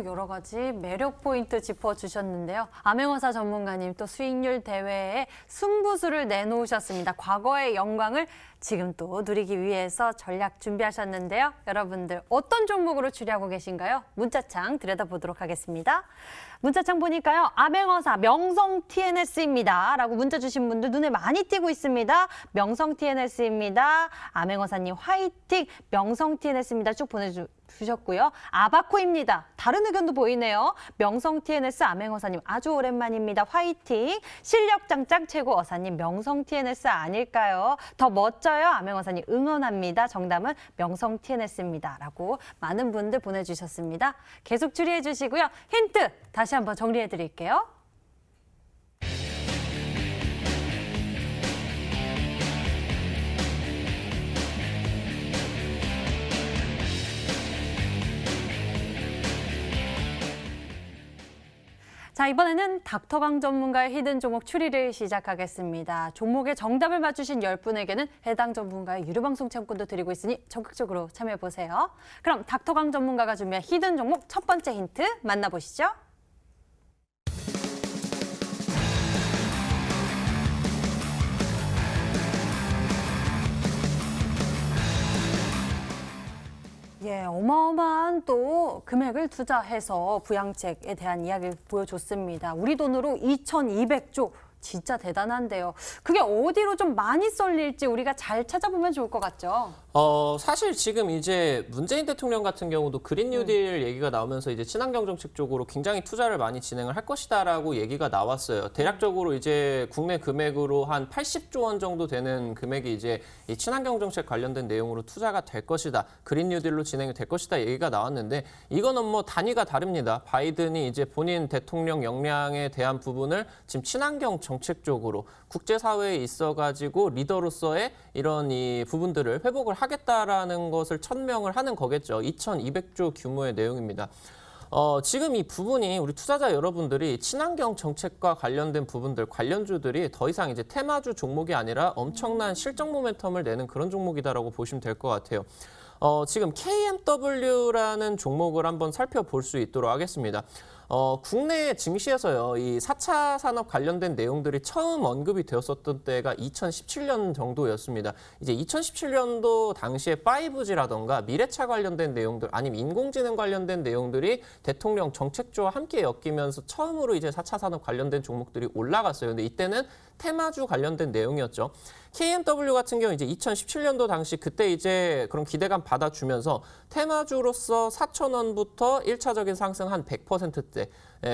Speaker 1: 여러 가지 매력 포인트 짚어주셨는데요. 암행어사 전문가님 또 수익률 대회에 승부수를 내놓으셨습니다. 과거의 영광을 지금 또 누리기 위해서 전략 준비하셨는데요. 여러분들 어떤 종목으로 추리하고 계신가요? 문자창 들여다보도록 하겠습니다. 문자창 보니까요. 암행어사 명성 TNS입니다. 라고 문자 주신 분들 눈에 많이 띄고 있습니다. 명성 TNS입니다. 암행어사님 화이팅! 명성 TNS입니다. 쭉 보내주셨고요. 아바코입니다. 다른 의견도 보이네요. 명성 TNS 암행어사님 아주 오랜만입니다. 화이팅! 실력장짱 최고 어사님 명성 TNS 아닐까요? 더 멋져요. 암행어사님 응원합니다. 정답은 명성 TNS입니다. 라고 많은 분들 보내주셨습니다. 계속 추리해 주시고요. 힌트 다시 한번 정리해 드릴게요. 자, 이번에는 닥터강 전문가의 히든 종목 추리를 시작하겠습니다. 종목의 정답을 맞추신 10분에게는 해당 전문가의 유료방송 체험권도 드리고 있으니 적극적으로 참여해보세요. 그럼 닥터강 전문가가 준비한 히든 종목 첫 번째 힌트 만나보시죠. 예, 어마어마한 또 금액을 투자해서 부양책에 대한 이야기를 보여줬습니다. 우리 돈으로 2,200조. 진짜 대단한데요. 그게 어디로 좀 많이 쏠릴지 우리가 잘 찾아보면 좋을 것 같죠.
Speaker 3: 사실 지금 이제 문재인 대통령 같은 경우도 그린 뉴딜 얘기가 나오면서 이제 친환경 정책 쪽으로 굉장히 투자를 많이 진행을 할 것이다라고 얘기가 나왔어요. 대략적으로 이제 국내 금액으로 한 80조 원 정도 되는 금액이 이제 이 친환경 정책 관련된 내용으로 투자가 될 것이다. 그린 뉴딜로 진행이 될 것이다 얘기가 나왔는데 이거는 뭐 단위가 다릅니다. 바이든이 이제 본인 대통령 역량에 대한 부분을 지금 친환경 정책 쪽으로 국제사회에 있어가지고 리더로서의 이런 이 부분들을 회복을 하겠다라는 것을 천명을 하는 거겠죠. 2,200조 규모의 내용입니다. 지금 이 부분이 우리 투자자 여러분들이 친환경 정책과 관련된 부분들, 관련주들이 더 이상 이제 테마주 종목이 아니라 엄청난 실적 모멘텀을 내는 그런 종목이다라고 보시면 될 것 같아요. 지금 KMW라는 종목을 한번 살펴볼 수 있도록 하겠습니다. 국내 증시에서요, 이 4차 산업 관련된 내용들이 처음 언급이 되었었던 때가 2017년 정도였습니다. 이제 2017년도 당시에 5G라던가 미래차 관련된 내용들, 아니면 인공지능 관련된 내용들이 대통령 정책주와 함께 엮이면서 처음으로 이제 4차 산업 관련된 종목들이 올라갔어요. 근데 이때는 테마주 관련된 내용이었죠. KMW 같은 경우 이제 2017년도 당시 그때 이제 그런 기대감 받아주면서 테마주로서 4,000원부터 1차적인 상승 한 100%대,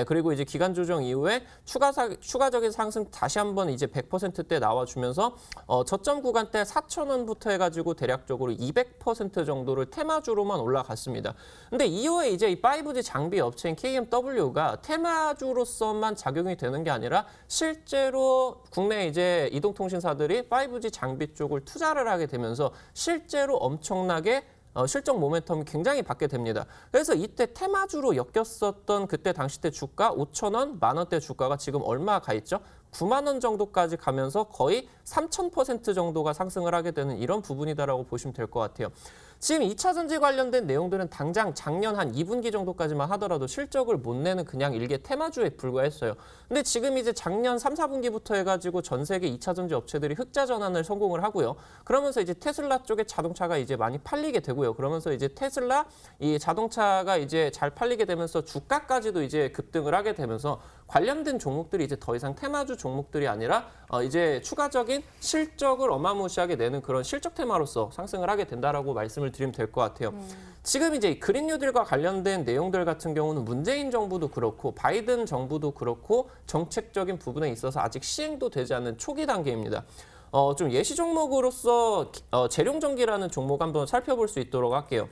Speaker 3: 그리고 이제 기간 조정 이후에 추가적인 상승 다시 한번 이제 100%대 나와주면서 저점 구간대 4,000원부터 해가지고 대략적으로 200% 정도를 테마주로만 올라갔습니다. 근데 이후에 이제 이 5G 장비 업체인 KMW가 테마주로서만 작용이 되는 게 아니라 실제로 국내 이제 이동통신사들이 5G 장비 쪽을 투자를 하게 되면서 실제로 엄청나게 실적 모멘텀이 굉장히 받게 됩니다. 그래서 이때 테마주로 엮였었던 그때 당시 때 주가 5,000원, 만원대 주가가 지금 얼마 가 있죠? 9만 원 정도까지 가면서 거의 3,000% 정도가 상승을 하게 되는 이런 부분이다라고 보시면 될 것 같아요. 지금 2차 전지 관련된 내용들은 당장 작년 한 2분기 정도까지만 하더라도 실적을 못 내는 그냥 일개 테마주에 불과했어요. 근데 지금 이제 작년 3, 4분기부터 해가지고 전 세계 2차 전지 업체들이 흑자 전환을 성공을 하고요. 그러면서 이제 테슬라 쪽에 자동차가 이제 많이 팔리게 되고요. 그러면서 이제 테슬라 이 자동차가 이제 잘 팔리게 되면서 주가까지도 이제 급등을 하게 되면서 관련된 종목들이 이제 더 이상 테마주 종목들이 아니라 이제 추가적인 실적을 어마무시하게 내는 그런 실적 테마로서 상승을 하게 된다라고 말씀을 드리면 될 것 같아요. 지금 이제 그린 뉴딜과 관련된 내용들 같은 경우는 문재인 정부도 그렇고 바이든 정부도 그렇고 정책적인 부분에 있어서 아직 시행도 되지 않는 초기 단계입니다. 좀 예시 종목으로서 재룡전기라는 종목 한번 살펴볼 수 있도록 할게요.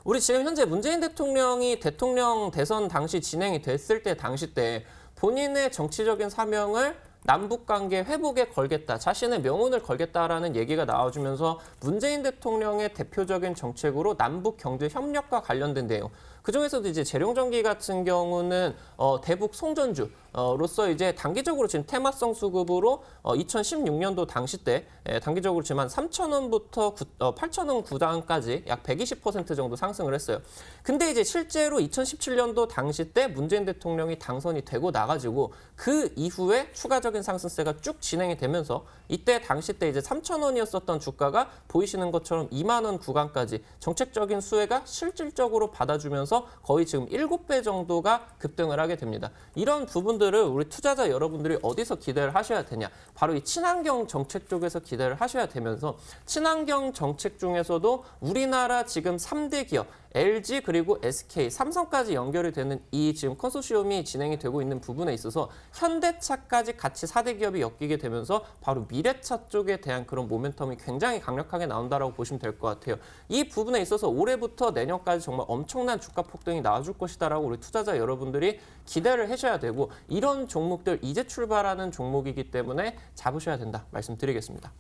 Speaker 3: 우리 지금 현재 문재인 대통령이 대통령 대선 당시 진행이 됐을 때 당시 때 본인의 정치적인 사명을 남북관계 회복에 걸겠다, 자신의 명운을 걸겠다라는 얘기가 나와주면서 문재인 대통령의 대표적인 정책으로 남북 경제 협력과 관련된 내용, 그중에서도 이제 재룡전기 같은 경우는 대북 송전주로서 이제 단기적으로 지금 테마성 수급으로 2016년도 당시 때 단기적으로 지금 한 3,000원부터 8,000원 구간까지 약 120% 정도 상승을 했어요. 근데 이제 실제로 2017년도 당시 때 문재인 대통령이 당선이 되고 나가지고 그 이후에 추가적인 상승세가 쭉 진행이 되면서 이때 당시 때 이제 3,000원이었었던 주가가 보이시는 것처럼 2만 원 구간까지 정책적인 수혜가 실질적으로 받아주면서 거의 지금 7배 정도가 급등을 하게 됩니다. 이런 부분들을 우리 투자자 여러분들이 어디서 기대를 하셔야 되냐? 바로 이 친환경 정책 쪽에서 기대를 하셔야 되면서 친환경 정책 중에서도 우리나라 지금 3대 기업 LG 그리고 SK, 삼성까지 연결이 되는 이 지금 컨소시엄이 진행이 되고 있는 부분에 있어서 현대차까지 같이 4대 기업이 엮이게 되면서 바로 미래차 쪽에 대한 그런 모멘텀이 굉장히 강력하게 나온다라고 보시면 될 것 같아요. 이 부분에 있어서 올해부터 내년까지 정말 엄청난 주가 폭등이 나와줄 것이다라고 우리 투자자 여러분들이 기대를 하셔야 되고 이런 종목들 이제 출발하는 종목이기 때문에 잡으셔야 된다 말씀드리겠습니다.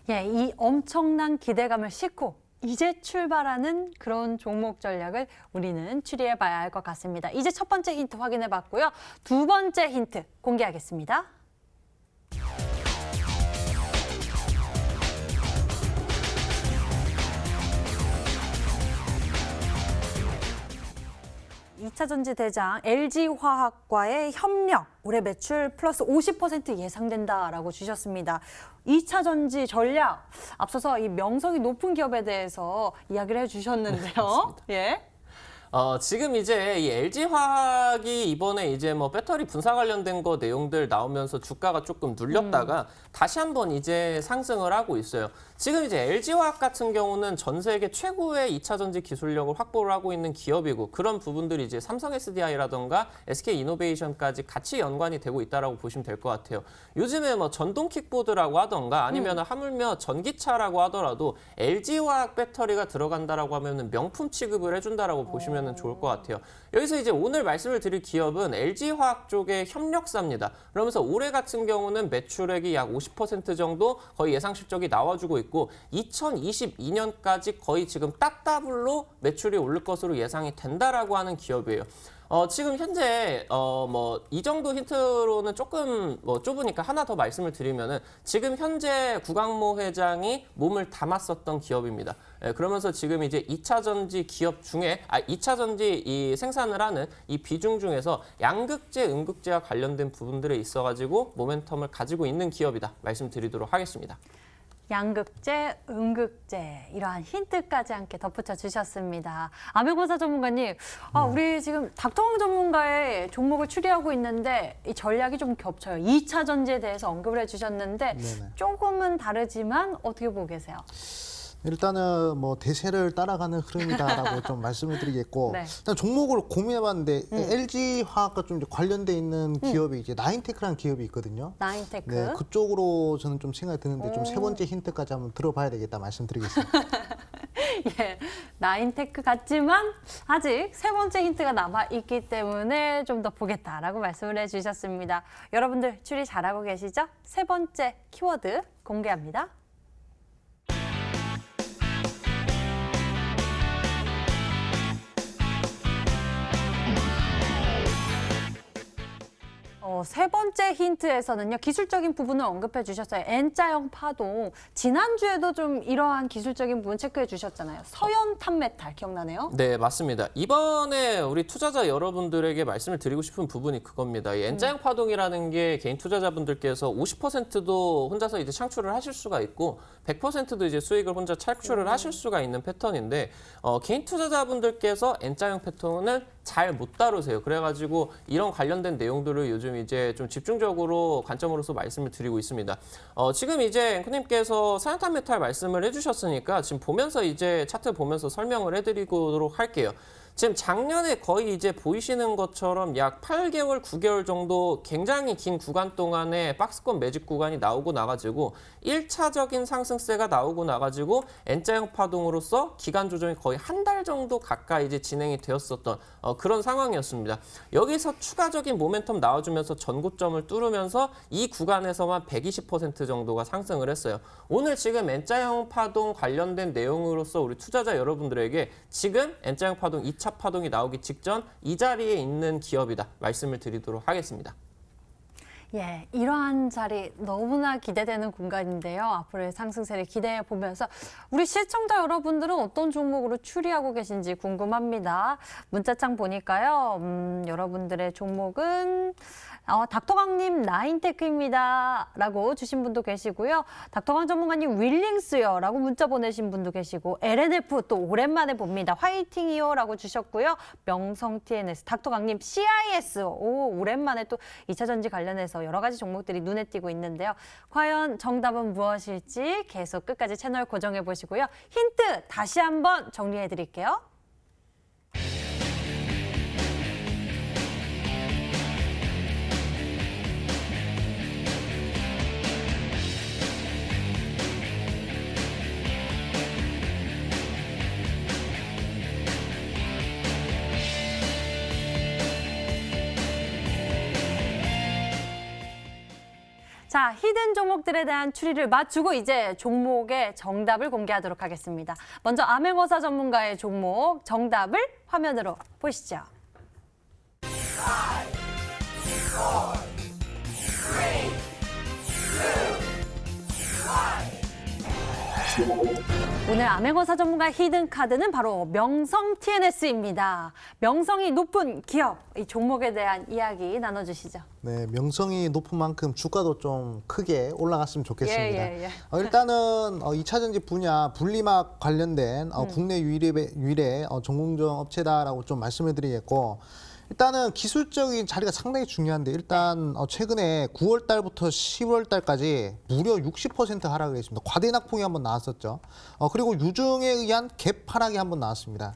Speaker 1: 예, 이 엄청난 기대감을 싣고 이제 출발하는 그런 종목 전략을 우리는 추리해 봐야 할 것 같습니다. 이제 첫 번째 힌트 확인해 봤고요. 두 번째 힌트 공개하겠습니다. 이 차 전지 대장 LG화학과의 협력, 올해 매출 플러스 50% 예상된다라고 주셨습니다. 2차 전지 전략, 앞서서 이 명성이 높은 기업에 대해서 이야기를 해주셨는데요. 예.
Speaker 3: 지금 이제 이 LG화학이 이번에 이제 뭐 배터리 분사 관련된 거 내용들 나오면서 주가가 조금 눌렸다가 다시 한번 이제 상승을 하고 있어요. 지금 이제 LG화학 같은 경우는 전 세계 최고의 2차 전지 기술력을 확보를 하고 있는 기업이고 그런 부분들이 이제 삼성 SDI라던가 SK 이노베이션까지 같이 연관이 되고 있다라고 보시면 될 것 같아요. 요즘에 뭐 전동 킥보드라고 하던가 아니면 하물며 전기차라고 하더라도 LG화학 배터리가 들어간다라고 하면은 명품 취급을 해준다라고 보시면 좋을 것 같아요. 여기서 이제 오늘 말씀을 드릴 기업은 LG화학 쪽의 협력사입니다. 그러면서 올해 같은 경우는 매출액이 약 50% 정도 거의 예상 실적이 나와주고 있고 2022년까지 거의 지금 따따블로 매출이 오를 것으로 예상이 된다라고 하는 기업이에요. 지금 현재 뭐 이 정도 힌트로는 조금 뭐 좁으니까 하나 더 말씀을 드리면은 지금 현재 구강모 회장이 몸을 담았었던 기업입니다. 예, 그러면서 지금 이제 2차 전지 기업 중에 2차 전지 이 생산을 하는 이 비중 중에서 양극재, 음극재와 관련된 부분들에 있어가지고 모멘텀을 가지고 있는 기업이다 말씀드리도록 하겠습니다.
Speaker 1: 양극재, 음극재 이러한 힌트까지 함께 덧붙여 주셨습니다. 암행어사 전문가님, 우리 지금 닥터왕 전문가의 종목을 추리하고 있는데 이 전략이 좀 겹쳐요. 2차 전지에 대해서 언급을 해주셨는데
Speaker 2: 네네.
Speaker 1: 조금은 다르지만 어떻게 보고 계세요?
Speaker 2: 일단은 뭐 대세를 따라가는 흐름이다라고 좀 말씀을 드리겠고
Speaker 1: 네.
Speaker 2: 일단 종목을 고민해봤는데 LG 화학과 좀 이제 관련돼 있는 기업이 이제 나인테크라는 기업이 있거든요.
Speaker 1: 나인테크.
Speaker 2: 네, 그쪽으로 저는 좀 생각이 드는데 좀 세 번째 힌트까지 한번 들어봐야 되겠다 말씀드리겠습니다.
Speaker 1: 예, 나인테크 같지만 아직 세 번째 힌트가 남아 있기 때문에 좀 더 보겠다라고 말씀을 해주셨습니다. 여러분들 추리 잘하고 계시죠? 세 번째 키워드 공개합니다. 세 번째 힌트에서는요, 기술적인 부분을 언급해 주셨어요. N자형 파동. 지난주에도 좀 이러한 기술적인 부분 체크해 주셨잖아요. 서현 탑메탈 기억나네요?
Speaker 3: 네, 맞습니다. 이번에 우리 투자자 여러분들에게 말씀을 드리고 싶은 부분이 그겁니다. 이 N자형 파동이라는 게 개인 투자자분들께서 50%도 혼자서 이제 창출을 하실 수가 있고 100%도 이제 수익을 혼자 창출을 하실 수가 있는 패턴인데 개인 투자자분들께서 N자형 패턴을 잘 못 다루세요. 그래가지고 이런 관련된 내용들을 요즘 이제 좀 집중적으로 관점으로서 말씀을 드리고 있습니다. 지금 이제 앵커님께서 사연탄 메탈 말씀을 해주셨으니까 지금 보면서 이제 차트 보면서 설명을 해드리도록 할게요. 지금 작년에 거의 이제 보이시는 것처럼 약 8개월, 9개월 정도 굉장히 긴 구간 동안에 박스권 매집 구간이 나오고 나가지고 1차적인 상승세가 나오고 나가지고 N자형 파동으로서 기간 조정이 거의 한 달 정도 가까이 이제 진행이 되었었던 그런 상황이었습니다. 여기서 추가적인 모멘텀 나와주면서 전고점을 뚫으면서 이 구간에서만 120% 정도가 상승을 했어요. 오늘 지금 N자형 파동 관련된 내용으로서 우리 투자자 여러분들에게 지금 N자형 파동 2차 파동이 나오기 직전 이 자리에 있는 기업이다 말씀을 드리도록 하겠습니다.
Speaker 1: 예, 이러한 자리 너무나 기대되는 공간인데요. 앞으로의 상승세를 기대해 보면서 우리 시청자 여러분들은 어떤 종목으로 추리하고 계신지 궁금합니다. 문자창 보니까요. 여러분들의 종목은 닥터강님 나인테크입니다 라고 주신 분도 계시고요. 닥터강 전문가님 윌링스요 라고 문자 보내신 분도 계시고 LNF 또 오랜만에 봅니다. 화이팅이요 라고 주셨고요. 명성 TNS, 닥터강님 CIS 오랜만에 또 2차 전지 관련해서 여러 가지 종목들이 눈에 띄고 있는데요. 과연 정답은 무엇일지 계속 끝까지 채널 고정해 보시고요. 힌트 다시 한번 정리해 드릴게요. 자, 히든 종목들에 대한 추리를 마치고 이제 종목의 정답을 공개하도록 하겠습니다. 먼저 암행어사 전문가의 종목 정답을 화면으로 보시죠. 오늘 암행어사 전문가 히든 카드는 바로 명성 TNS입니다. 명성이 높은 기업, 이 종목에 대한 이야기 나눠주시죠.
Speaker 2: 네, 명성이 높은 만큼 주가도 좀 크게 올라갔으면 좋겠습니다.
Speaker 1: 예.
Speaker 2: 일단은 2차 전지 분야 분리막 관련된 국내 유일의 전공정 업체다라고 좀 말씀을 드리겠고 일단은 기술적인 자리가 상당히 중요한데 일단 최근에 9월 달부터 10월 달까지 무려 60% 하락을 했습니다. 과대 낙폭이 한번 나왔었죠. 그리고 유증에 의한 갭 하락이 한번 나왔습니다.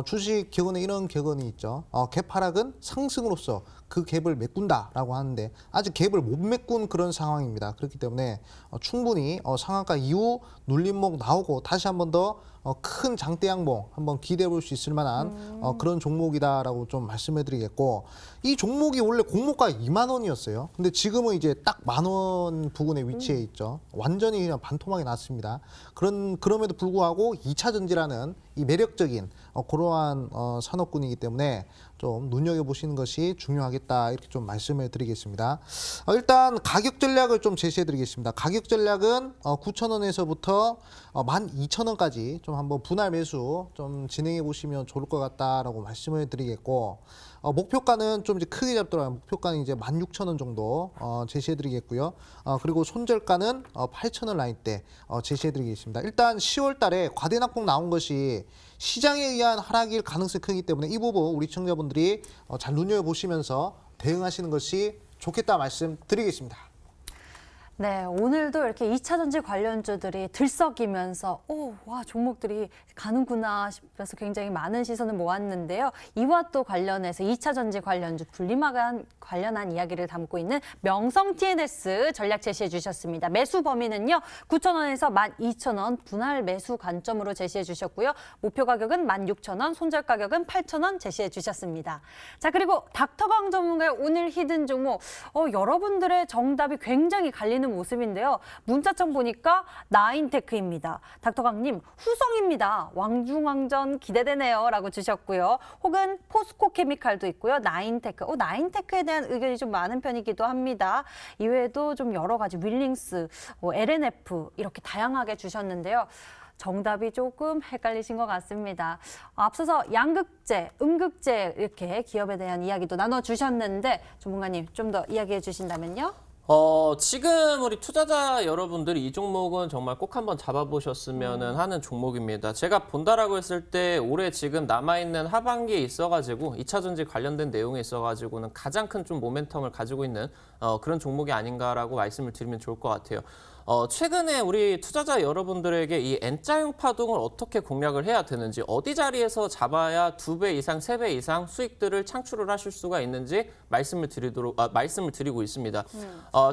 Speaker 2: 주식 격언에 이런 격언이 있죠. 갭 하락은 상승으로서 그 갭을 메꾼다라고 하는데 아직 갭을 못 메꾼 그런 상황입니다. 그렇기 때문에 충분히 상한가 이후 눌림목 나오고 다시 한번 더 큰 장대 양봉 한번 기대해 볼 수 있을 만한 그런 종목이다라고 좀 말씀해 드리겠고 이 종목이 원래 공모가 2만 원이었어요. 근데 지금은 이제 딱 10,000원 부근에 위치해 있죠. 완전히 그냥 반토막이 났습니다. 그럼에도 불구하고 2차 전지라는 이 매력적인 그러한 산업군이기 때문에 좀 눈여겨보시는 것이 중요하겠다 이렇게 좀 말씀을 드리겠습니다. 일단 가격 전략을 좀 제시해 드리겠습니다. 가격 전략은 9,000원에서부터 12,000원까지 좀 한번 분할 매수 좀 진행해 보시면 좋을 것 같다라고 말씀을 드리겠고, 목표가는 좀 이제 크게 잡더라고요. 목표가는 이제 16,000원 정도 제시해 드리겠고요. 그리고 손절가는 8,000원 라인대 제시해 드리겠습니다. 일단 10월 달에 과대 낙폭 나온 것이 시장에 의한 하락일 가능성이 크기 때문에 이 부분 우리 시청자분들이 잘 눈여겨보시면서 대응하시는 것이 좋겠다 말씀드리겠습니다.
Speaker 1: 네, 오늘도 이렇게 2차 전지 관련주들이 들썩이면서 와 종목들이 가는구나 싶어서 굉장히 많은 시선을 모았는데요. 이와 또 관련해서 2차 전지 관련주 분리막안 관련한 이야기를 담고 있는 명성 TNS 전략 제시해 주셨습니다. 매수 범위는요. 9,000원에서 12,000원 분할 매수 관점으로 제시해 주셨고요. 목표 가격은 16,000원, 손절 가격은 8,000원 제시해 주셨습니다. 자, 그리고 닥터강 전문가의 오늘 히든 종목 여러분들의 정답이 굉장히 갈리는 모습인데요. 문자청 보니까 나인테크입니다. 닥터강님 후성입니다. 왕중왕전 기대되네요 라고 주셨고요. 혹은 포스코 케미칼도 있고요. 나인테크. 나인테크에 대한 의견이 좀 많은 편이기도 합니다. 이외에도 좀 여러 가지 윌링스, LNF 이렇게 다양하게 주셨는데요. 정답이 조금 헷갈리신 것 같습니다. 앞서서 양극재, 음극재 이렇게 기업에 대한 이야기도 나눠주셨는데 전문가님 좀 더 이야기해 주신다면요.
Speaker 3: 지금 우리 투자자 여러분들이 이 종목은 정말 꼭 한번 잡아보셨으면 하는 종목입니다. 제가 본다라고 했을 때 올해 지금 남아있는 하반기에 있어가지고 2차 전지 관련된 내용에 있어가지고는 가장 큰 좀 모멘텀을 가지고 있는 그런 종목이 아닌가라고 말씀을 드리면 좋을 것 같아요. 최근에 우리 투자자 여러분들에게 이 N자형 파동을 어떻게 공략을 해야 되는지, 어디 자리에서 잡아야 2배 이상, 3배 이상 수익들을 창출을 하실 수가 있는지 말씀을 드리고 있습니다.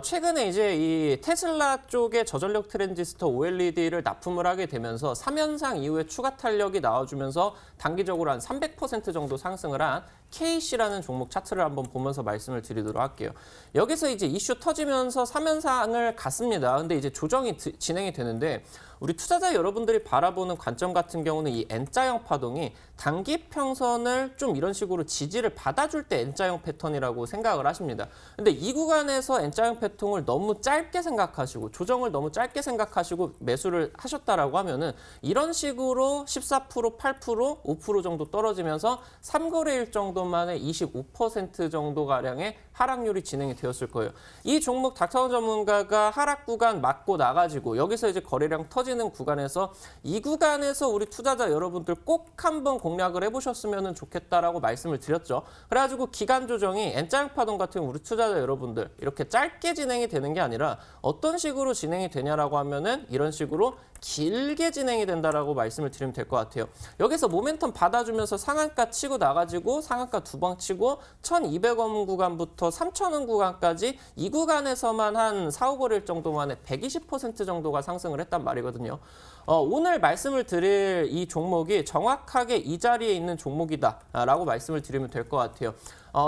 Speaker 3: 최근에 이제 이 테슬라 쪽의 저전력 트랜지스터 OLED를 납품을 하게 되면서 3연상 이후에 추가 탄력이 나와주면서 단기적으로 한 300% 정도 상승을 한 KC라는 종목 차트를 한번 보면서 말씀을 드리도록 할게요. 여기서 이제 이슈 터지면서 3연상을 갔습니다. 근데 이제 조정이 진행이 되는데 우리 투자자 여러분들이 바라보는 관점 같은 경우는 이 N자형 파동이 단기 평선을 좀 이런 식으로 지지를 받아줄 때 N자형 패턴이라고 생각을 하십니다. 근데 이 구간에서 N자형 패턴을 너무 짧게 생각하시고 조정을 너무 짧게 생각하시고 매수를 하셨다라고 하면은 이런 식으로 14%, 8%, 5% 정도 떨어지면서 3거래일 정도 만에 25% 정도 가량의 하락률이 진행이 되었을 거예요. 이 종목 닥터원 전문가가 하락 구간 맞고 나가지고 여기서 이제 거래량 터지는 구간에서 이 구간에서 우리 투자자 여러분들 꼭 한번 공략을 해보셨으면 좋겠다라고 말씀을 드렸죠. 그래가지고 기간 조정이 N자형 파동 같은 우리 투자자 여러분들 이렇게 짧게 진행이 되는 게 아니라 어떤 식으로 진행이 되냐라고 하면은 이런 식으로 길게 진행이 된다라고 말씀을 드리면 될 것 같아요. 여기서 모멘텀 받아주면서 상한가 치고 나가지고 상한가 2방 치고 1,200원 구간부터 3,000원 구간까지 이 구간에서만 한 4, 5거래일 정도 만에 120% 정도가 상승을 했단 말이거든요. 오늘 말씀을 드릴 이 종목이 정확하게 이 자리에 있는 종목이다라고 말씀을 드리면 될 것 같아요.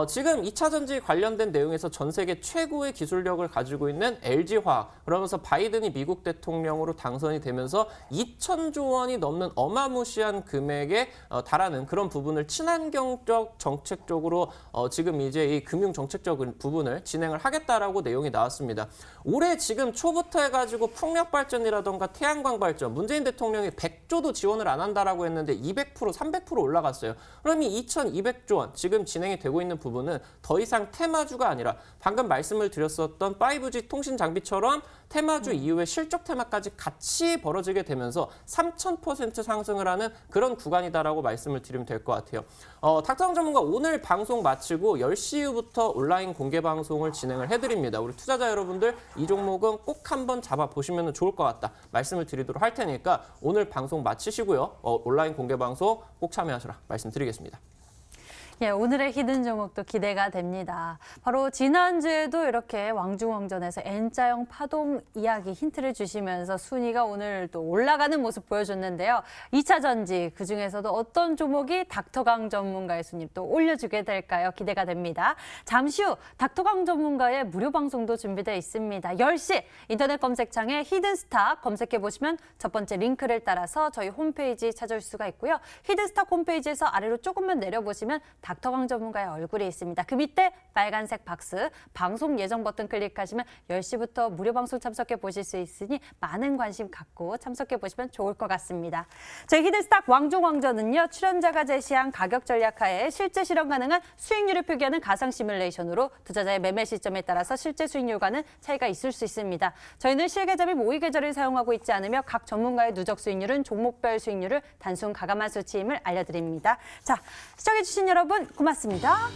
Speaker 3: 지금 2차 전지 관련된 내용에서 전 세계 최고의 기술력을 가지고 있는 LG화학, 그러면서 바이든이 미국 대통령으로 당선이 되면서 2,000조 원이 넘는 어마무시한 금액에 달하는 그런 부분을 친환경적 정책적으로 지금 이제 이 금융 정책적 부분을 진행을 하겠다라고 내용이 나왔습니다. 올해 지금 초부터 해가지고 풍력 발전이라던가 태양광 발전, 문재인 대통령이 100조도 지원을 안 한다라고 했는데 200%, 300% 올라갔어요. 그럼 이 2,200조 원 지금 진행이 되고 있는 부분은 더 이상 테마주가 아니라 방금 말씀을 드렸었던 5G 통신 장비처럼 테마주 이후에 실적 테마까지 같이 벌어지게 되면서 3,000% 상승을 하는 그런 구간이다라고 말씀을 드리면 될 것 같아요. 닥터왕 전문가 오늘 방송 마치고 10시 이후부터 온라인 공개 방송을 진행을 해드립니다. 우리 투자자 여러분들 이 종목은 꼭 한번 잡아보시면 좋을 것 같다 말씀을 드리도록 할 테니까 오늘 방송 마치시고요. 온라인 공개 방송 꼭 참여하시라 말씀드리겠습니다.
Speaker 1: 예, 오늘의 히든 종목도 기대가 됩니다. 바로 지난주에도 이렇게 왕중왕전에서 N자형 파동 이야기 힌트를 주시면서 순위가 오늘 또 올라가는 모습 보여줬는데요. 2차 전지 그중에서도 어떤 종목이 닥터강 전문가의 순위 또 올려주게 될까요? 기대가 됩니다. 잠시 후 닥터강 전문가의 무료 방송도 준비되어 있습니다. 10시 인터넷 검색창에 히든스탁 검색해보시면 첫 번째 링크를 따라서 저희 홈페이지 찾아올 수가 있고요. 히든스탁 홈페이지에서 아래로 조금만 내려보시면 닥터강 전문가의 얼굴이 있습니다. 그 밑에 빨간색 박스, 방송 예정 버튼 클릭하시면 10시부터 무료 방송 참석해 보실 수 있으니 많은 관심 갖고 참석해 보시면 좋을 것 같습니다. 저희 히든스탁 왕중왕전은요, 출연자가 제시한 가격 전략하에 실제 실현 가능한 수익률을 표기하는 가상 시뮬레이션으로 투자자의 매매 시점에 따라서 실제 수익률과는 차이가 있을 수 있습니다. 저희는 실계좌 및 모의 계좌를 사용하고 있지 않으며 각 전문가의 누적 수익률은 종목별 수익률을 단순 가감한 수치임을 알려드립니다. 자, 시청해주신 여러분 고맙습니다.